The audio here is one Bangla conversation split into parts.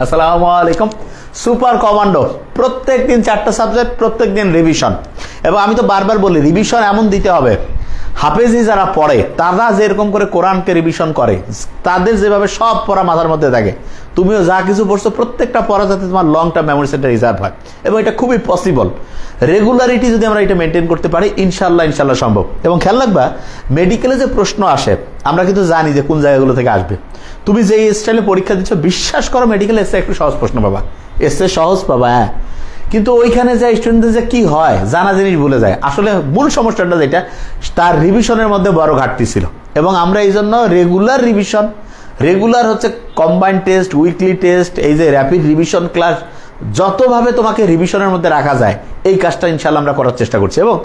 আসসালামু আলাইকুম। সুপার কমান্ডো, প্রত্যেক দিন 4টা সাবজেক্ট, প্রত্যেক দিন রিভিশন। এবং আমি তো বারবার বলি রিভিশন এমন দিতে হবে, হাফেজি যারা পড়ে তারা যেরকম করে কোরআনকে রিভিশন করে, তাদের যেভাবে সব পড়া মাথার মধ্যে থাকে, তুমিও যা কিছু পড়ছো প্রত্যেকটা পড়া যাতে তোমার long term memory centre reserve হয়। এবং এটা খুবই পসিবল, রেগুলারিটি যদি আমরা এটা মেনটেন করতে পারি ইনশাল্লাহ সম্ভব। এবং খেয়াল রাখবা, মেডিকেলে যে প্রশ্ন আসে আমরা কিন্তু জানি যে কোন জায়গাগুলো থেকে আসবে। তুমি যে স্টাইলে পরীক্ষা দিচ্ছ, বিশ্বাস করো মেডিকেল এসে একটু সহজ প্রশ্ন পাবা, এসে সহজ পাবা, হ্যাঁ, কিন্তু ওইখানে যে স্টুডেন্টদের যে কি হয় জানা জিনিস ভুলে যায়। আসলে মূল সমস্যাটা যেটা, তার রিভিশনের মধ্যে বড় ঘাটতি ছিল। এবং আমরা এই জন্য রেগুলার রিভিশন, রেগুলার হচ্ছে কম্বাইন্ড টেস্ট, উইকলি টেস্ট, এই যে র্যাপিড রিভিশন ক্লাস, যতভাবে তোমাকে রিভিশনের মধ্যে রাখা যায় এই কাজটা ইনশাল্লাহ আমরা করার চেষ্টা করছি। এবং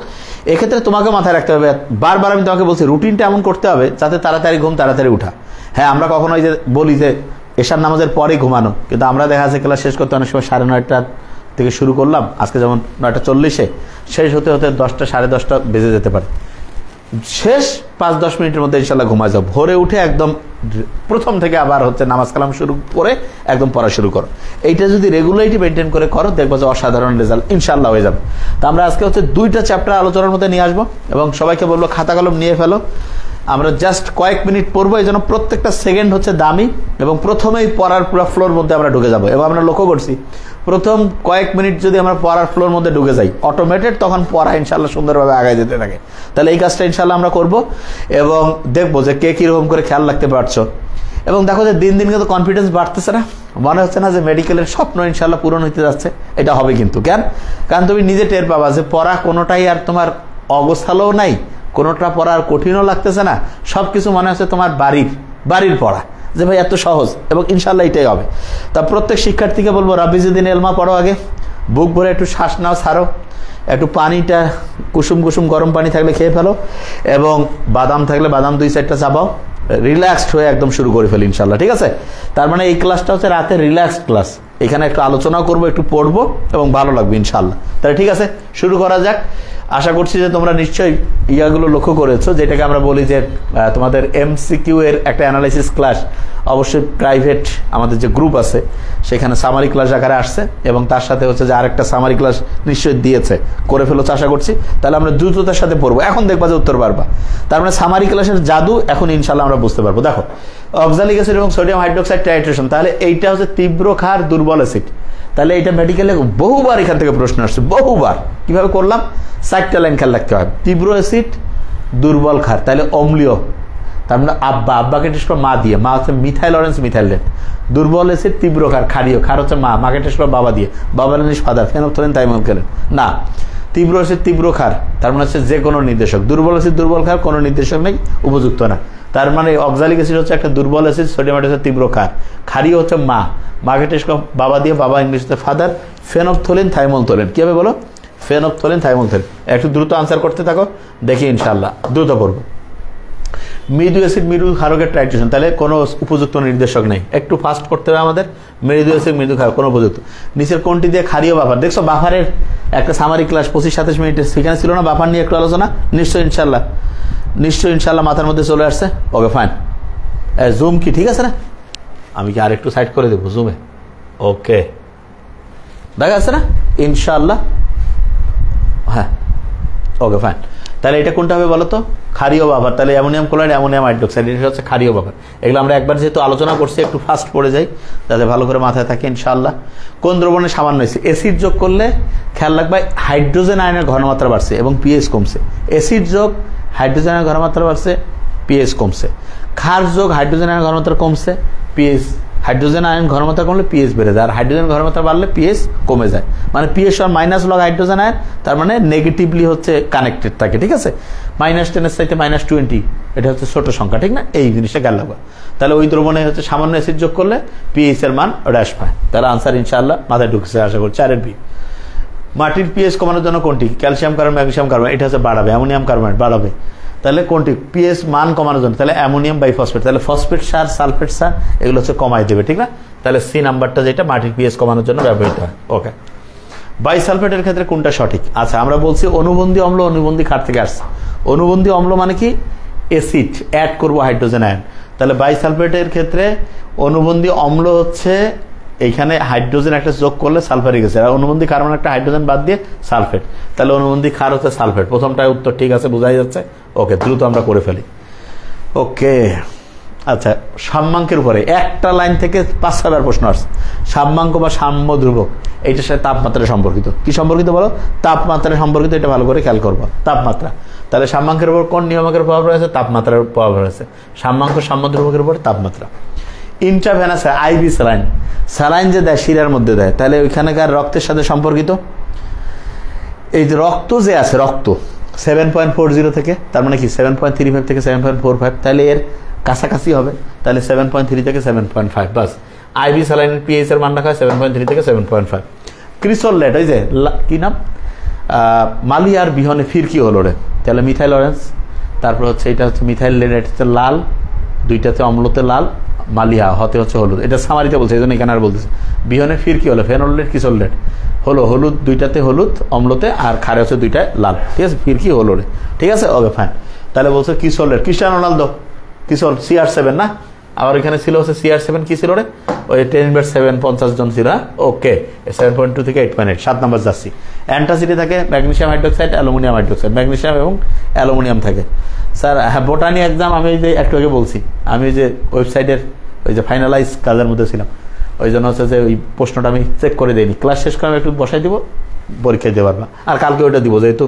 এক্ষেত্রে তোমাকে মাথায় রাখতে হবে, বারবার আমি তোমাকে বলছি রুটিনটা এমন করতে হবে যাতে তাড়াতাড়ি ঘুম, তাড়াতাড়ি উঠা। হ্যাঁ, আমরা কখনো এই যে বলি যে এশার নামাজের পরে ঘুমানো, কিন্তু আমরা দেখা যাচ্ছে ক্লাস শেষ করতে অনেক সময় 9:30 থেকে শুরু করলাম, আজকে যেমন 9:40 শেষ হতে হতে 10টা 10:30 বেজে যেতে পারে। শেষ 5-10 মিনিটের মধ্যে ইনশাল্লাহ ঘুমায় যাও, ভোরে উঠে একদম প্রথম থেকে আবার হচ্ছে নামাজ কালাম শুরু করে একদম পড়া শুরু করো। এইটা যদি রেগুলারিটি মেনটেন করে করো, দেখবো যে অসাধারণ রেজাল্ট ইনশাল্লাহ হয়ে যাবে। তো আমরা আজকে হচ্ছে 2টা চ্যাপ্টার আলোচনার মধ্যে নিয়ে আসবো এবং সবাইকে বলবো খাতা কলম নিয়ে ফেলো। আমরা জাস্ট কয়েক মিনিট পড়বো, এই জন্য প্রত্যেকটা সেকেন্ড হচ্ছে দামি। এবং প্রথমেই পড়ার পুরো ফ্লোর মধ্যে আমরা ঢুকে যাবো। এবং আমরা লক্ষ্য করছি প্রথম কয়েক মিনিট যদি আমরা পড়ার ফ্লোর মধ্যে ঢুকে যাই অটোমেটেড, তখন পড়া ইনশাল্লাহ সুন্দরভাবে আগায় যেতে থাকে। তাহলে এই কাজটা ইনশাল্লাহ আমরা করবো এবং দেখবো যে কে কীরকম করে খেয়াল রাখতে পারছো। এবং দেখো যে দিন দিন কিন্তু কনফিডেন্স বাড়তেছে না, মনে হচ্ছে না যে মেডিকেলের স্বপ্ন ইনশাল্লাহ পূরণ হইতে যাচ্ছে। এটা হবে কিন্তু, কারণ তুমি নিজে টের পাবা যে পড়া কোনোটাই আর তোমার অগোছালোও নাই, কোনোটা পড়া আর কঠিনও লাগতেছে না, সব কিছু মনে হচ্ছে তোমার বাড়ির পড়া, যে ভাই এত সহজ। এবং ইনশাল্লাহ এটাই হবে। তা প্রত্যেক শিক্ষার্থীকে বলবো রাব্বিজুদ্দিন এলমা পড়ো, আগে বুক ভরে একটু শ্বাস নাও, ছাড়ো, একটু পানিটা কুসুম কুসুম গরম পানি থাকলে খেয়ে ফেলো, এবং বাদাম থাকলে বাদাম 2-4টা চাবাও, রিল্যাক্সড হয়ে একদম শুরু করে ফেলি ইনশাল্লাহ। ঠিক আছে? তার মানে এই ক্লাসটা হচ্ছে রাতে রিল্যাক্সড ক্লাস, এখানে একটু আলোচনাও করবো, একটু পড়বো এবং ভালো লাগবে ইনশাল্লাহ। তাহলে ঠিক আছে, শুরু করা যাক। আশা করছি যে তোমরা নিশ্চয়ই ইয়াগুলো লক্ষ্য করেছো, যেটাকে আমরা বলি যে তোমাদের MCQ এর একটা অ্যানালাইসিস ক্লাস অবশ্যই প্রাইভেট আমাদের যে গ্রুপ আছে সেখানে সামারি ক্লাস আকারে আসছে, এবং তার সাথে হচ্ছে যে আরেকটা সামারি ক্লাস নিশ্চয়ই দিয়েছে, করে ফেলো আশা করছি। তাহলে আমরা দ্রুততার সাথে পড়বো, এখন দেখবা যে উত্তর পারবা। তার মানে সামারি ক্লাসের জাদু এখন ইনশাল্লাহ আমরা বুঝতে পারবো। দেখো, অক্সালিক অ্যাসিড এবং সোডিয়াম হাইড্রোক্সাইড টাইট্রেশন, তাহলে এইটা হচ্ছে তীব্র ক্ষার দুর্বল অ্যাসিড। তাহলে এটা মেডিকেলে বহুবার এখান থেকে প্রশ্ন আসছে, বহুবার। কিভাবে করলাম? 4টা লাইন খেয়াল রাখতে হয়। তীব্র অ্যাসিড, দুর্বল ক্ষার, তাহলে অম্লীয়। তার মানে আব্বাকে টেস্ট করো মা দিয়ে, মা হচ্ছে মিথাইল অরেঞ্জ মিথাইলেট। দুর্বল অ্যাসিড, তীব্র ক্ষার, ক্ষারীয়, ক্ষার হচ্ছে মাকে টেস্ট করো বাবা দিয়ে, বাবার জিনিস ফাদার, ফেনফথলিন থাইমোথলিন না। তীব্র অ্যাসিড তীব্র ক্ষার, তার মানে হচ্ছে যে কোনো নির্দেশক। দুর্বল অ্যাসিড দুর্বল ক্ষার, কোনো নির্দেশক নেই, উপযুক্ত না। তার মানে অক্সালিক অ্যাসিড হচ্ছে একটা দুর্বল অ্যাসিড, সোডিয়াম হচ্ছে তীব্র ক্ষার, ক্ষারীয় হচ্ছে মাকে টেস্ট করো বাবা দিয়ে, বাবা ইংলিশে ফাদার, ফেনফথলিন থাইমোথলিন। কি হবে বলো? ফেনফথলিন থাইমোথলিন। একটু দ্রুত আনসার করতে থাকো, দেখি ইনশাল্লাহ দ্রুত পড়বো। মৃদু অ্যাসিড মৃদু ক্ষারকের টাইট্রেশন, তাহলে কোনো উপযুক্ত নির্দেশক নেই, একটু ফাস্ট করতে হবে আমাদের। মৃদু অ্যাসিড মৃদু ক্ষারক, কোনো উপযুক্ত। নিচের কোনটি দিয়ে ক্ষারীয় বাফার? দেখছো বাফারের একটা সামারি ক্লাস 25-27 মিনিটের, সেখানে ছিল না বাফার নিয়ে একটু আলোচনা? নিশ্চয়ই ইনশাল্লাহ মাথার মধ্যে চলে আসছে। Okay fine. জুম কি ঠিক আছে না? আমি কি আর একটু সাইড করে দেবো জুমে? ওকে, দেখা যাচ্ছে না ইনশাল্লাহ? হ্যাঁ, ওকে ফাইন। তাহলে এটা কোনটা হবে বলো তো? ক্ষারীয় বাফার। তাহলে অ্যামোনিয়াম ক্লোরাইড, অ্যামোনিয়াম হাইড্রোক্সাইড, এটা হচ্ছে ক্ষারীয় বাফার। এগুলো আমরা একবার যেহেতু আলোচনা করছি একটু ফাস্ট পড়ে যাই যাতে ভালো করে মাথায় থাকে ইনশাআল্লাহ। কোন দ্রবণে সামান্য হয়েছে? অ্যাসিড যোগ করলে খেয়াল রাখবে হাইড্রোজেন আয়নের ঘনমাত্রা বাড়ছে এবং পিএইচ কমছে। অ্যাসিড যোগ হাইড্রোজেন আয়নের ঘনমাত্রা বাড়ছে, পিএইচ কমছে। ক্ষার যোগ হাইড্রোজেন আয়নের ঘনমাত্রা কমছে, পিএইচ, হাইড্রোজেন আয়ন ঘনমাত্রা কমলে পিএইচ বেড়ে যায়, আর হাইড্রোজেন ঘনমাত্রা বাড়লে পিএইচ কমে যায়। মানে পিএইচ আর মাইনাস লগ হাইড্রোজেন আয়ন, তার মানে নেগেটিভলি হচ্ছে কানেক্টেড থাকে। ঠিক আছে? -10 এর সাথে -20, এটা হচ্ছে ছোট সংখ্যা, ঠিক না? এই জিনিসটা খেয়াল রাখবা। তাহলে ওই দ্রবণে হচ্ছে সামান্য অ্যাসিড যোগ করলে পিএইচ এর মান হ্রাস পায়। তাহলে আনসার ইনশাআল্লাহ মাথায় ঢুকছে আশা করছি। 4 এর বি। মাটির পিএইচ কমানোর জন্য কোনটি? ক্যালসিয়াম কার্বন, ম্যাগনেসিয়াম কার্বন, এটা হচ্ছে বাড়াবে। অ্যামোনিয়াম কার্বনেট বাড়াবে। তাহলে কোনটি? পিএইচ মান কমানোর জন্য, তাহলে অ্যামোনিয়াম বাইফসফেট। তাহলে ফসফেট সার, সালফেট সার এগুলো হচ্ছে কমাই দেবে, ঠিক না? তাহলে সি নাম্বারটা যেটা মাটির পিএইচ কমানোর জন্য ব্যবহৃত হয়। ওকে, বাইসালফেটের ক্ষেত্রে কোনটা সঠিক? আচ্ছা, আমরা বলছি অনুবন্ধী অম্ল অনুবন্ধী ক্ষার থেকে আসছে। অনুবন্ধী অম্ল মানে কি? অ্যাসিড অ্যাড করবো হাইড্রোজেন আয়ন। তাহলে বাইসালফেটের ক্ষেত্রে অনুবন্ধী অম্ল হচ্ছে এইখানে হাইড্রোজেন একটা যোগ করলে সালফারিক অ্যাসিড, আর অনুবন্ধী কার্বন একটা হাইড্রোজেন বাদ দিয়ে সালফেট, তাহলে অনুবন্ধী ক্ষার হচ্ছে সালফেট। প্রথমটায় উত্তর ঠিক আছে, বোঝাই যাচ্ছে। ওকে, দ্রুত আমরা করে ফেলি। ওকে, আচ্ছা, সাম্যাঙ্কের উপরে একটা লাইন থেকে 5-6বার প্রশ্ন আসছে। সাম্যাঙ্ক বা সাম্য ধ্রুবক, এইটার সাথে তাপমাত্রা সম্পর্কিত। কি সম্পর্কিত বলো? তাপমাত্রা সম্পর্কিত। এটা ভালো করে খেয়াল করবো। তাপমাত্রা, তাহলে সাম্যাঙ্কের উপর কোন নিয়ামকের প্রভাব রয়েছে? তাপমাত্রার প্রভাব রয়েছে। সাম্যাঙ্ক সাম্য ধ্রুবকের উপর তাপমাত্রা। ইন্ট্রাভেনাস আইভি স্যালাইন, স্যালাইন যে দেয় শিরার মধ্যে দেয়, তাহলে ওইখানকার রক্তের সাথে সম্পর্কিত। এই যে রক্ত যে আছে, রক্ত 7.40 থেকে, তার মানে কি 7.35 থেকে 7.45, তাহলে এর কাছাকাছি হবে। তাহলে 7.3 থেকে 7.5, বাস। আইভি স্যালাইনের পিএইচ এর মান রাখা হয় 7.3 থেকে 7.5। ক্রিসোলেট, ওই যে কি নাম, মালিয়ার বিহনে ফিরকি হলো রে, তাহলে মিথাইল অরেঞ্জ। তারপর হচ্ছে এটা হচ্ছে মিথাইল লেড, হচ্ছে লাল, দুইটাতে অম্লতে লাল, মালিয়া হতে হচ্ছে হলুদ। এটা সামারিতে বলছে, এই জন্য এখানে আর বলতেছে। বিহনে ফিরকি হলো ফেনোলেট, ক্রিসোলেট হলো হলুদ, দুইটাতে হলুদ অম্লতে, আর খারে হচ্ছে দুইটায় লাল। ঠিক আছে, ফিরকি হলো রে। ঠিক আছে, ওকে ফাইন। তাহলে বলছে ক্রিসোলেট, ক্রিস্টিয়ানো রোনালদো কিশোর CR7 না, আবার এখানে ছিল হচ্ছে CR7 কি ছিল রে, ওই 10/7 50 জন ছিল। ওকে, 7.2 থেকে 8.8, 7 নম্বর যাচ্ছি। অ্যান্টাসিডে থাকে magnesium hydroxide, aluminium hydroxide, magnesium এবং অ্যালুমিনিয়াম থাকে। স্যার হ্যাঁ, বোটানি এক্সাম আমি যে একটু আগে বলছি, আমি যে ওয়েবসাইটের ওই যে ফাইনালাইজ কাজের মধ্যে ছিলাম, ওই জন্য হচ্ছে যে ওই প্রশ্নটা আমি চেক করে দিইনি। ক্লাস শেষ করে আমি একটু বসাই দিব, পরীক্ষা দিতে পারবা। আর কালকে ওইটা দিব, যেহেতু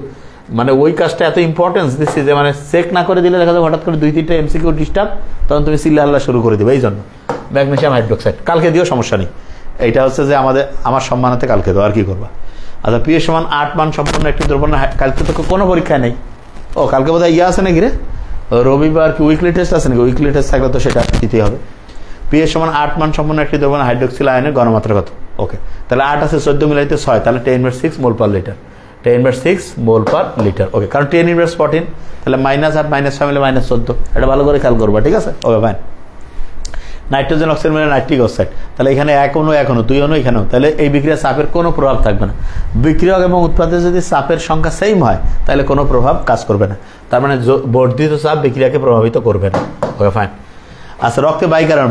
মানে ওই কাজটা এত ইম্পর্টেন্স দিচ্ছি যে মানে চেক না করে দিলে দেখা যাবে হঠাৎ করে 2-3টা MCQ ডিস্টার্ব, তখন তুমি চিল্লা হাল্লা শুরু করে দিবে। এই জন্য ম্যাগনেসিয়াম হাইড্রোক্সাইড কালকে দিও, সমস্যা নেই। এইটা হচ্ছে যে আমার সম্মানাতে কালকে দাও, আর কি করবা। আচ্ছা, পিএইচ সমান 8 মান সম্পন্ন একটি দ্রবণ, কালকে তো কোনো পরীক্ষা নেই। ও কালকে বোধহয় ইয়ে আছে নাকি রে, রবিবার কি উইকলি টেস্ট আছে নাকি? উইকলি টেস্ট থাকলে তো সেটা দিতেই হবে। পিএইচ সমান 8 মান সম্পন্ন একটি দ্রবণ হাইড্রোক্সিল আয়নের ঘনমাত্রা কত? ওকে, তাহলে 8 আছে 14 মিলাইতে 6, তাহলে 10/6 মোল পার লিটার। 10/6 মোল পার লিটার। ওকে, কারণ 10^14, তাহলে -8 -6 মিলে -14। এটা ভালো করে খেয়াল করবা, ঠিক আছে? Okay fine. নাইট্রোজেন অক্সাইড মিলে নাইট্রিক অক্সাইড, তাহলে এখানে 1 অণু 1 অণু 2 অণু এখানেও, তাহলে এই বিক্রিয়া চাপের কোনো প্রভাব থাকবে না। বিক্রিয়ক এবং উৎপাদে যদি চাপের সংখ্যা সেম হয়, তাহলে কোনো প্রভাব কাজ করবে না। তার মানে বর্ধিত চাপ বিক্রিয়াকে প্রভাবিত করবে না। Okay fine. আচ্ছা, রক্তে বাই কারণ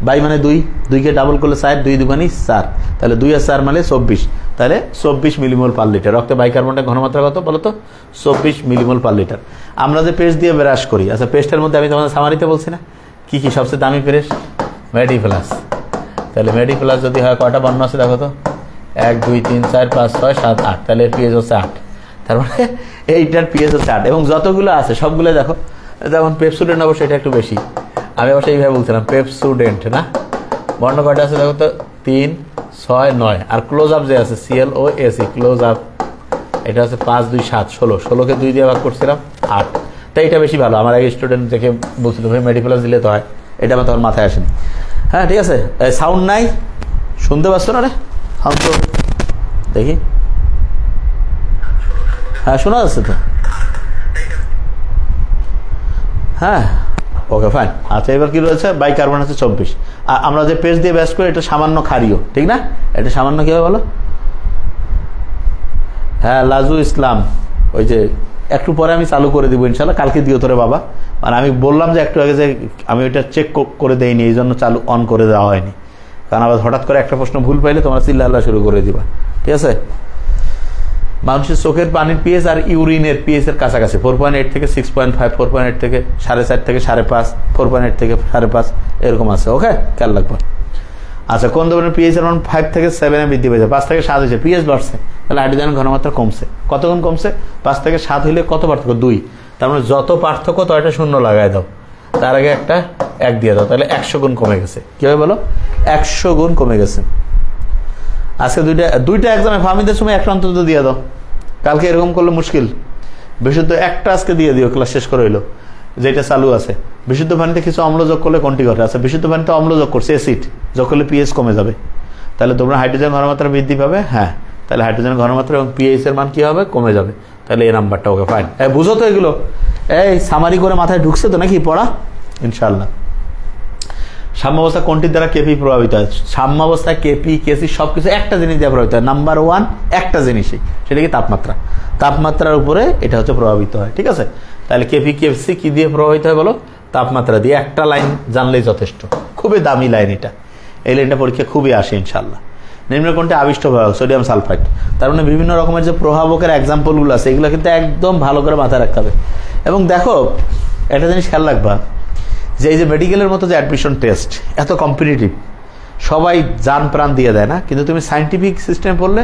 বাই মানে 2কে ডাবল করলে 4, 2 দুগুণে 4, তাহলে 2 আর 4 মানে 24, তাহলে 24 মিলিমোল পার লিটার। রক্তে বাইকার্বনের ঘনমাত্রা কত বলো তো? 24 মিলিমোল পার লিটার। আমরা যে পেস্ট দিয়ে ব্রাশ করি, আচ্ছা পেস্টের মধ্যে আমি তোমাদের সামারিতে বলছি না কি কি সবচেয়ে দামি পেস্ট? মেডিপ্লাস। তাহলে মেডিপ্লাস যদি হয়, কয়টা বর্ণ আছে দেখো তো? 1 2 3 4 5 6 7 8, তাহলে এর পিএইচ হচ্ছে 8। তার মানে এইটার পিএইচ হচ্ছে 8, এবং যতগুলো আছে সবগুলো দেখো। যেমন পেপসুডেন্ট অবশ্যই এটা একটু বেশি, আমি অবশ্যই এইভাবে বলছিলাম পেপসুডেন্ট না। বর্ণ কয়টা আছে দেখো তো? 3 6 9, আর ক্লোজ আপ যে আছে CLOAC, ক্লোজ আপ এটা আছে 5 2 7 16, 16কে 2 দিয়ে ভাগ করছিলাম 8। তাই এটা বেশি ভালো। আমার আগে স্টুডেন্ট দেখে বলছিল ভাই মেডিপ্লাস দিলে তো হয়, এটা আমার তোমার মাথায় আসেনি। হ্যাঁ ঠিক আছে, সাউন্ড নাই, শুনতে পাচ্ছ না রে? সাউন্ড তো দেখি, হ্যাঁ শোনা যাচ্ছে তো। হ্যাঁ ওকে ফাইন। আচ্ছা, এবার কি রয়েছে? বাইকার্বন আছে 24। আর আমরা যে পেস্ট দিয়ে ব্যাস করি, এটা সামান্য ক্ষারীয়, ঠিক না? এটা সামান্য কি হবে বলো? হ্যাঁ, লাজু ইসলাম, ওই যে একটু পরে আমি চালু করে দিব ইনশাল্লাহ, কালকে দিও তোরে বাবা। মানে আমি বললাম যে একটু আগে যে আমি ওইটা চেক করে দেইনি, এই জন্য চালু অন করে দেওয়া হয়নি। কারণ আবার হঠাৎ করে একটা প্রশ্ন ভুল পাইলে তোমরা চিল্লা শুরু করে দিবা, ঠিক আছে? মানুষের চোখের পানির পিএইচ আর ইউরিনের পিএইচ এর কাছাকাছি, 4.8 থেকে 6.5, 4.8 থেকে 4.5 থেকে 5.5, 4.8 থেকে 5.5, এরকম আছে। ওকে, খেয়াল রাখবো। আচ্ছা, কোন ধরনের পিএইচ এর মান 5 থেকে 7 বৃদ্ধি পেয়েছে? 5 থেকে 7 হয়েছে, পিএইচ বাড়ছে, তাহলে হাইড্রোজেনের ঘনমাত্রা কমছে। কতগুণ কমছে? 5 থেকে 7 হইলে কত পার্থক্য? 2। তার মানে যত পার্থক্য ততটা শূন্য লাগাই দাও, তার আগে একটা 1 দিয়ে দাও, তাহলে 100 গুণ কমে গেছে। কিভাবে বলো? 100 গুণ কমে গেছে। আজকে দুইটা এক্সামে ফার্মিদের সময় একটা অন্তত দিয়ে দাও, কালকে এরকম করলে মুশকিল। বিশুদ্ধ একটা আজকে দিয়ে দিও, ক্লাস শেষ করে হইলো, যেটা চালু আছে। বিশুদ্ধ পানিতে কিছু অম্ল যোগ করলে কোনটি ঘটে? আচ্ছা, বিশুদ্ধ পানিতে অম্ল যোগ করছে, অ্যাসিড যোগ করলে পিএইচ কমে যাবে, তাহলে তোমরা হাইড্রোজেন ঘনমাত্রা বৃদ্ধি পাবে। হ্যাঁ, তাহলে হাইড্রোজেন ঘনমাত্রা এবং পিএইচ এর মান কি হবে? কমে যাবে। তাহলে এই নাম্বারটা ওকে ফাইন। বুঝো তো এগুলো? এই সামারি করে মাথায় ঢুকছে তো নাকি পড়া? ইনশাল্লাহ। সাম্যাবস্থা কোনটির দ্বারা কেপি প্রভাবিত হয়? সাম্যাবস্থায় কেপি, কেসি সবকিছু একটা জিনিস দিয়ে প্রভাবিত হয়। নাম্বার 1 একটা জিনিসই, সেটা কি? তাপমাত্রা। তাপমাত্রার উপরে এটা হচ্ছে প্রভাবিত হয়, ঠিক আছে? তাহলে কেপি কেসি কি দিয়ে প্রভাবিত হয় বলো? তাপমাত্রা দিয়ে। একটা লাইন জানলেই যথেষ্ট, খুবই দামি লাইন এটা। এই লাইনটা পরীক্ষা খুবই আসে ইনশাল্লাহ। নিম্নকোণটি আবিষ্ট ভয়াবহ সোডিয়াম সালফাইড, তার মানে বিভিন্ন রকমের যে প্রভাবকের এক্সাম্পলগুলো আছে এগুলো কিন্তু একদম ভালো করে মাথায় রাখতে হবে। এবং দেখো একটা জিনিস খেয়াল রাখবা যে এই যে মেডিকেলের মতো যে অ্যাডমিশন টেস্ট এত কম্পিটিটিভ, সবাই জান প্রাণ দিয়ে দেয় না, কিন্তু তুমি সায়েন্টিফিক সিস্টেমে পড়লে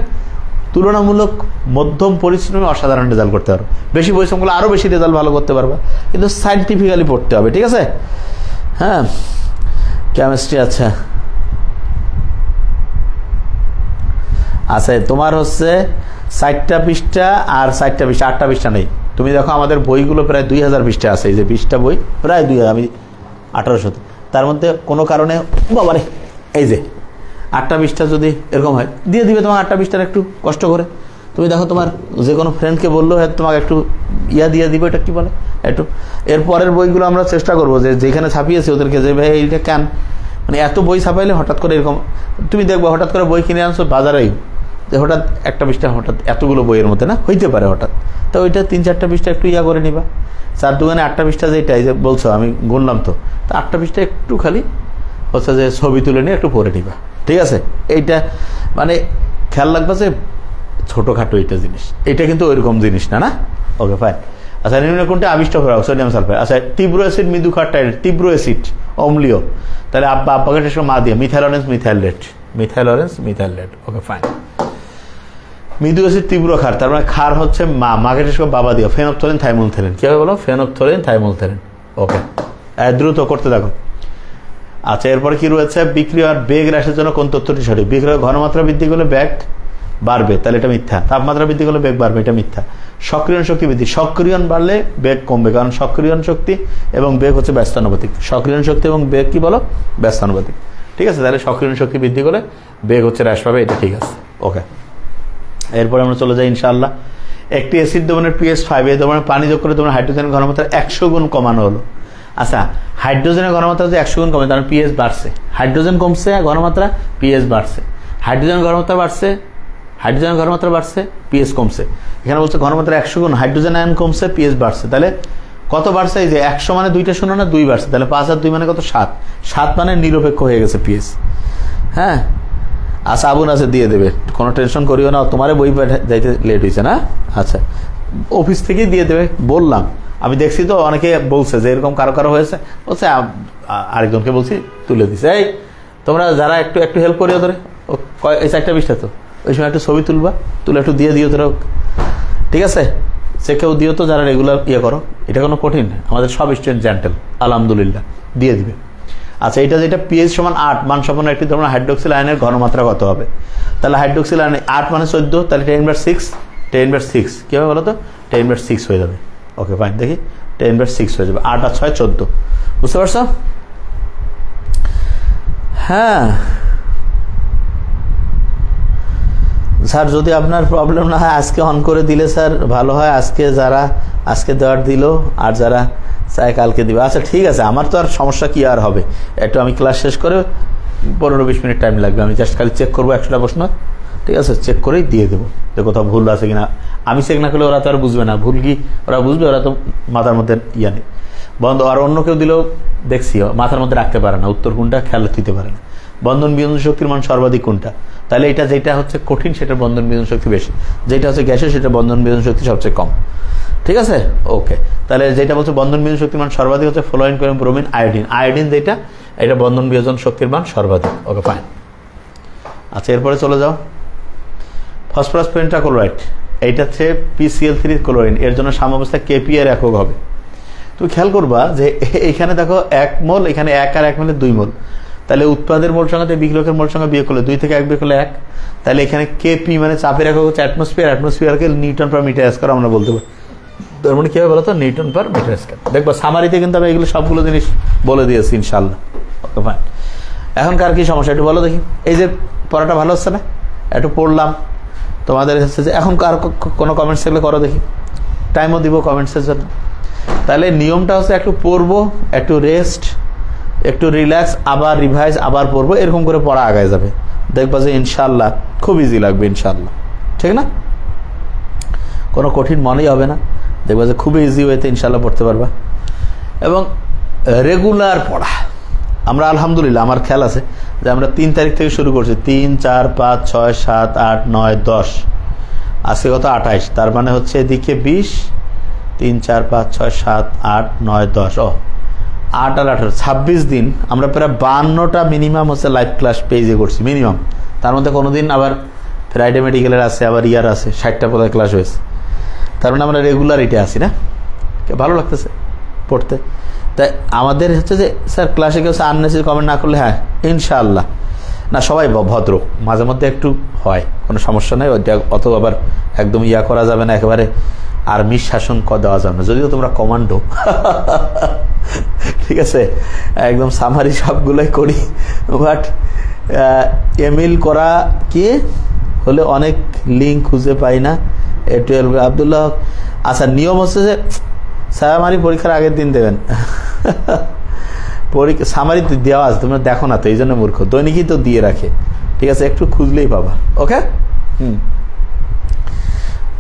তুলনামূলক মধ্যম পরিশ্রমে অসাধারণ রেজাল্ট করতে পারো। বেশি পরিশ্রম করলে আরও বেশি রেজাল্ট ভালো করতে পারবা, কিন্তু সায়েন্টিফিক্যালি পড়তে হবে, ঠিক আছে? হ্যাঁ, কেমিস্ট্রি আচ্ছা আচ্ছা, তোমার হচ্ছে 60টা পৃষ্ঠা আর 60টা পৃষ্ঠা, 8টা পৃষ্ঠা নেই। তুমি দেখো আমাদের বইগুলো প্রায় 2000 পৃষ্ঠা আছে, এই যে 20টা বই প্রায় 2000, আমি 1800, তার মধ্যে কোনো কারণে বাবারে এই যে 8টা পৃষ্ঠা যদি এরকম হয় দিয়ে দিবে তোমার 8টা পৃষ্ঠার একটু কষ্ট করে। তুমি দেখো তোমার যে কোনো ফ্রেন্ডকে বললো হয়তো তোমাকে একটু দিয়ে দিবে, এটা কি বলে একটু। এর পরের বইগুলো আমরা চেষ্টা করবো যে যেখানে ছাপিয়েছি ওদেরকে যে ভাই এইটা কেন, মানে এত বই ছাপাইলে হঠাৎ করে এরকম তুমি দেখবো হঠাৎ করে বই কিনে আনছো বাজারেই, যে হঠাৎ একটা পৃষ্ঠা হঠাৎ এতগুলো বইয়ের মধ্যে না হইতে পারে হঠাৎ, তো ওইটা 3-4টা পৃষ্ঠা একটু করে নিবা। 4 দুগুণে 8টা পৃষ্ঠা যেটাই যে বলছো আমি গুনলাম, তো 8টা পৃষ্ঠা একটু খালি হচ্ছে যে ছবি তুলে নিয়ে একটু পড়ে নিবা, ঠিক আছে? এইটা মানে খেয়াল রাখবা যে ছোটোখাটো এইটা জিনিস, এটা কিন্তু ওইরকম জিনিস না, না? Okay fine. আচ্ছা, নিম্নকোণটি আবিষ্ট ভয়াবহ সোডিয়াম সালফাইড। আচ্ছা, তীব্র অ্যাসিড মৃদু ক্ষার টাইড, তীব্র অ্যাসিড অম্লীয়, তাহলে আব্বাকে শেষ মা দিয়ে methyl orange methyl red, okay fine. মৃদু অ্যাসিড তীব্র ক্ষার, তার মানে ক্ষার হচ্ছে মা, মাকে শেষ করে বাবা দিও, ফেনপথলিন থাইমোলথেলিন, কি হবে বলো? ফেনপথলিন থাইমোলথেলিন, ওকে। দ্রুত করতে থাকো। আচ্ছা, এরপরে কি রয়েছে? বিক্রিয়ার বেগ হ্রাসের জন্য কোন তথ্যটি সঠিক? বিক্রিয়ার ঘনমাত্রা বৃদ্ধি করলে বেগ বাড়বে, তাহলে এটা মিথ্যা। তাপমাত্রা বৃদ্ধি করলে বেগ বাড়বে, এটা মিথ্যা। সক্রিয়ণ শক্তি বৃদ্ধি, সক্রিয়ণ বাড়লে বেগ কমবে, কারণ সক্রিয়ণ শক্তি এবং বেগ হচ্ছে ব্যস্তানুপাতিক। সক্রিয়ণ শক্তি এবং বেগ কি বলো? ব্যস্তানুপাতিক, ঠিক আছে? তাহলে সক্রিয়ণ শক্তি বৃদ্ধি করলে বেগ হচ্ছে হ্রাস পাবে, এটা ঠিক আছে, ওকে। এরপরে আমরা চলে যাই ইনশাআল্লাহ। একটি অ্যাসিড দ্রবণের pH 5, এই দ্রবণে পানি যোগ করে তোমার হাইড্রোজেনের ঘনমাত্রা 100 গুণ কমানো হলো। আচ্ছা, হাইড্রোজেনের ঘনমাত্রা যদি 100 গুণ কমে তাহলে pH বাড়ছে, হাইড্রোজেন কমছে ঘনমাত্রা, pH বাড়ছে, হাইড্রোজেনের ঘনমাত্রা বাড়ছে, pH কমছে। এখানে বলছে ঘনমাত্রা 100 গুণ, হাইড্রোজেন আয়ন কমছে, pH বাড়ছে, তাহলে কত বাড়ছে? এই যে 100 মানে 2টা শূন্য না 2 বাড়ছে, তাহলে 5 আর 2 মানে কত? 7, 7 মানে নিরপেক্ষ হয়ে গেছে pH। হ্যাঁ, আচ্ছা আবুন আছে দিয়ে দেবে, কোনো টেনশন করিও না, তোমারে বই যাইতে লেট হয়েছে না? আচ্ছা, অফিস থেকেই দিয়ে দেবে বললাম, আমি দেখছি তো অনেকে বলছে যে এরকম কারো হয়েছে, বলছে আরেকজনকে বলছি তুলে দিছে। এই তোমরা যারা একটু হেল্প করিও ধরে, এই 4টা পৃষ্ঠা তো ওই সময় একটু ছবি তুলবা, তুলে একটু দিয়ে দিও তোরা, ঠিক আছে? সে কেউ দিও তো যারা রেগুলার করো, এটা কোনো কঠিন, আমাদের সব স্টুডেন্ট জেন্টেল আলহামদুলিল্লাহ দিয়ে দিবে। আচ্ছা, এটা যেটা pH সমান 8 মান সম্পন্ন একটি ধরুন হাইড্রোক্সিল আয়নের ঘনমাত্রা কত হবে? তাহলে হাইড্রোক্সিল আয়নে 8 মানে 14, তাহলে 10/6 কি হবে বলো তো? 10/6 হয়ে যাবে, ওকে ফাইন। দেখি 10/6 হয়ে যাবে, 8 আর 6 14, বুঝতে পারছো? হ্যাঁ স্যার, যদি আপনার প্রবলেম না হয় আজকে অন করে দিলে স্যার ভালো হয়, আজকে দেওয়ার দিল, আর যারা চাই কালকে দিবে। আচ্ছা ঠিক আছে, আমার তো আর সমস্যা কি আর হবে, একটু আমি ক্লাস শেষ করে 15-20 মিনিট টাইম লাগবে, আমি জাস্ট খালি চেক করবো 100টা প্রশ্ন, ঠিক আছে? চেক করেই দিয়ে দেবো যে কোথাও ভুল আছে কিনা। আমি চেক না করলে ওরা তো আর বুঝবে না, ভুল কি ওরা বুঝবে? ওরা তো মাথার মধ্যে নেই বন্ধ, আর অন্য কেউ দিলেও দেখছি মাথার মধ্যে রাখতে পারে না, উত্তর কোনটা খেয়াল দিতে পারে না। বন্ধন বিয়োজন শক্তির মান সর্বাধিক কোনটা? তাহলে এটা যেটা হচ্ছে কঠিন সেটার বন্ধন বিয়োজন শক্তি বেশি, যেটা হচ্ছে গ্যাসের সেটা বন্ধন বিয়োজন শক্তি সবচেয়ে কম, ঠিক আছে? ওকে, তাহলে যেটা বলছে বন্ধন বিয়োজন শক্তির মান সর্বাধিক হচ্ছে ফ্লোরিন, ক্লোরিন, ব্রোমিন, আয়োডিন যেটা, এটা বন্ধন বিয়োজন শক্তির মান সর্বাধিক, ওকে ফাইন। আচ্ছা, এরপরে চলে যাও। ফসফরাস পেন্টাক্লোরাইড, এইটা হচ্ছে PCl3 ক্লোরিন, এর জন্য সাম্যাবস্থায় Kp এর একক হবে। তুমি খেয়াল করবা যে এখানে দেখো 1 মোল, এখানে 1 আর 1 মিলে 2 মোল, তাহলে উৎপাদের মোল সংখ্যা থেকে বিক্রিয়কের মোল সংখ্যা বিয়োগ করলে 2 থেকে 1 বিয়োগ করলে 1, তাহলে এখানে Kp মানে চাপের একক হচ্ছে অ্যাটমসফিয়ারকে নিউটন পার মিটার স্কয়ার আমরা বলতে পারি। তার মানে কি হবে বলো তো? Newton per metre square. দেখবো সামারিতে কিন্তু আমি এগুলো সবগুলো জিনিস বলে দিয়েছি ইনশাআল্লাহ, ওকে ফাইন। এখন কার কি সমস্যা একটু বলো দেখি। এই যে পড়াটা ভালো হচ্ছে না, একটু পড়লাম তোমাদের হচ্ছে যে, এখন কার কোনো কমেন্টস থাকলে করো দেখি, টাইমও দিব কমেন্টসের জন্য। তাহলে নিয়মটা হচ্ছে একটু পড়বো, একটু রেস্ট, একটু রিল্যাক্স, আবার রিভাইজ, আবার পড়বো, এরকম করে পড়া আগায় যাবে, দেখবা যে ইনশাল্লাহ খুব ইজি লাগবে ইনশাল্লাহ, ঠিক না? কোনো কঠিন মনেই হবে না, দেখবা যে খুবই ইজি ওয়েতে ইনশাল্লাহ পড়তে পারবা। এবং রেগুলার পড়া, আমরা আলহামদুলিল্লাহ আমার খেয়াল আছে যে আমরা 3 তারিখ থেকে শুরু করছি, 3, 4, 5, 6, 7, 8, 9, 10, আজকে কত 28, তার মানে হচ্ছে এদিকে 20, 3, 4, 5, 6, 7, 8, 9, 10, 8 আর 18 26 দিন আমরা প্রায় 52টা মিনিমাম হচ্ছে লাইভ ক্লাস পেজে করছি মিনিমাম। তার মধ্যে কোনোদিন আবার ফ্রাইডে মেডিকেলের আছে, আবার ইয়ার আছে, 60টা পদের ক্লাস হয়েছে। তার মানে আমরা রেগুলারিটি আছি না, ভালো লাগতেছে পড়তে। তাই আমাদের হচ্ছে যে স্যার ক্লাসে কেউ আননেসেসারি কমেন্ট না করলে, হ্যাঁ ইনশাআল্লাহ, না সবাই ভদ্র, মাঝে মধ্যে একটু হয়, কোনো সমস্যা নেই, ওইটা অত আবার একদম ইয়া করা যাবে না, একেবারে আর্মির শাসন দেওয়া যাবে না, যদিও তোমরা কমান্ডো ঠিক আছে, একদম সামারি সবগুলোই করি, বাট এমিল করা কি হলে অনেক লিঙ্ক খুঁজে পাই না। 12 আব্দুল্লাহ, আচ্ছা নিয়ম হচ্ছে যে সামারি পরীক্ষার আগের দিন দেবেন সামারি দেওয়া আছে, তোমরা দেখো না তো, এই জন্য মূর্খ, দৈনিকই তো দিয়ে রাখে, ঠিক আছে, একটু খুঁজলেই পাবা। ওকে,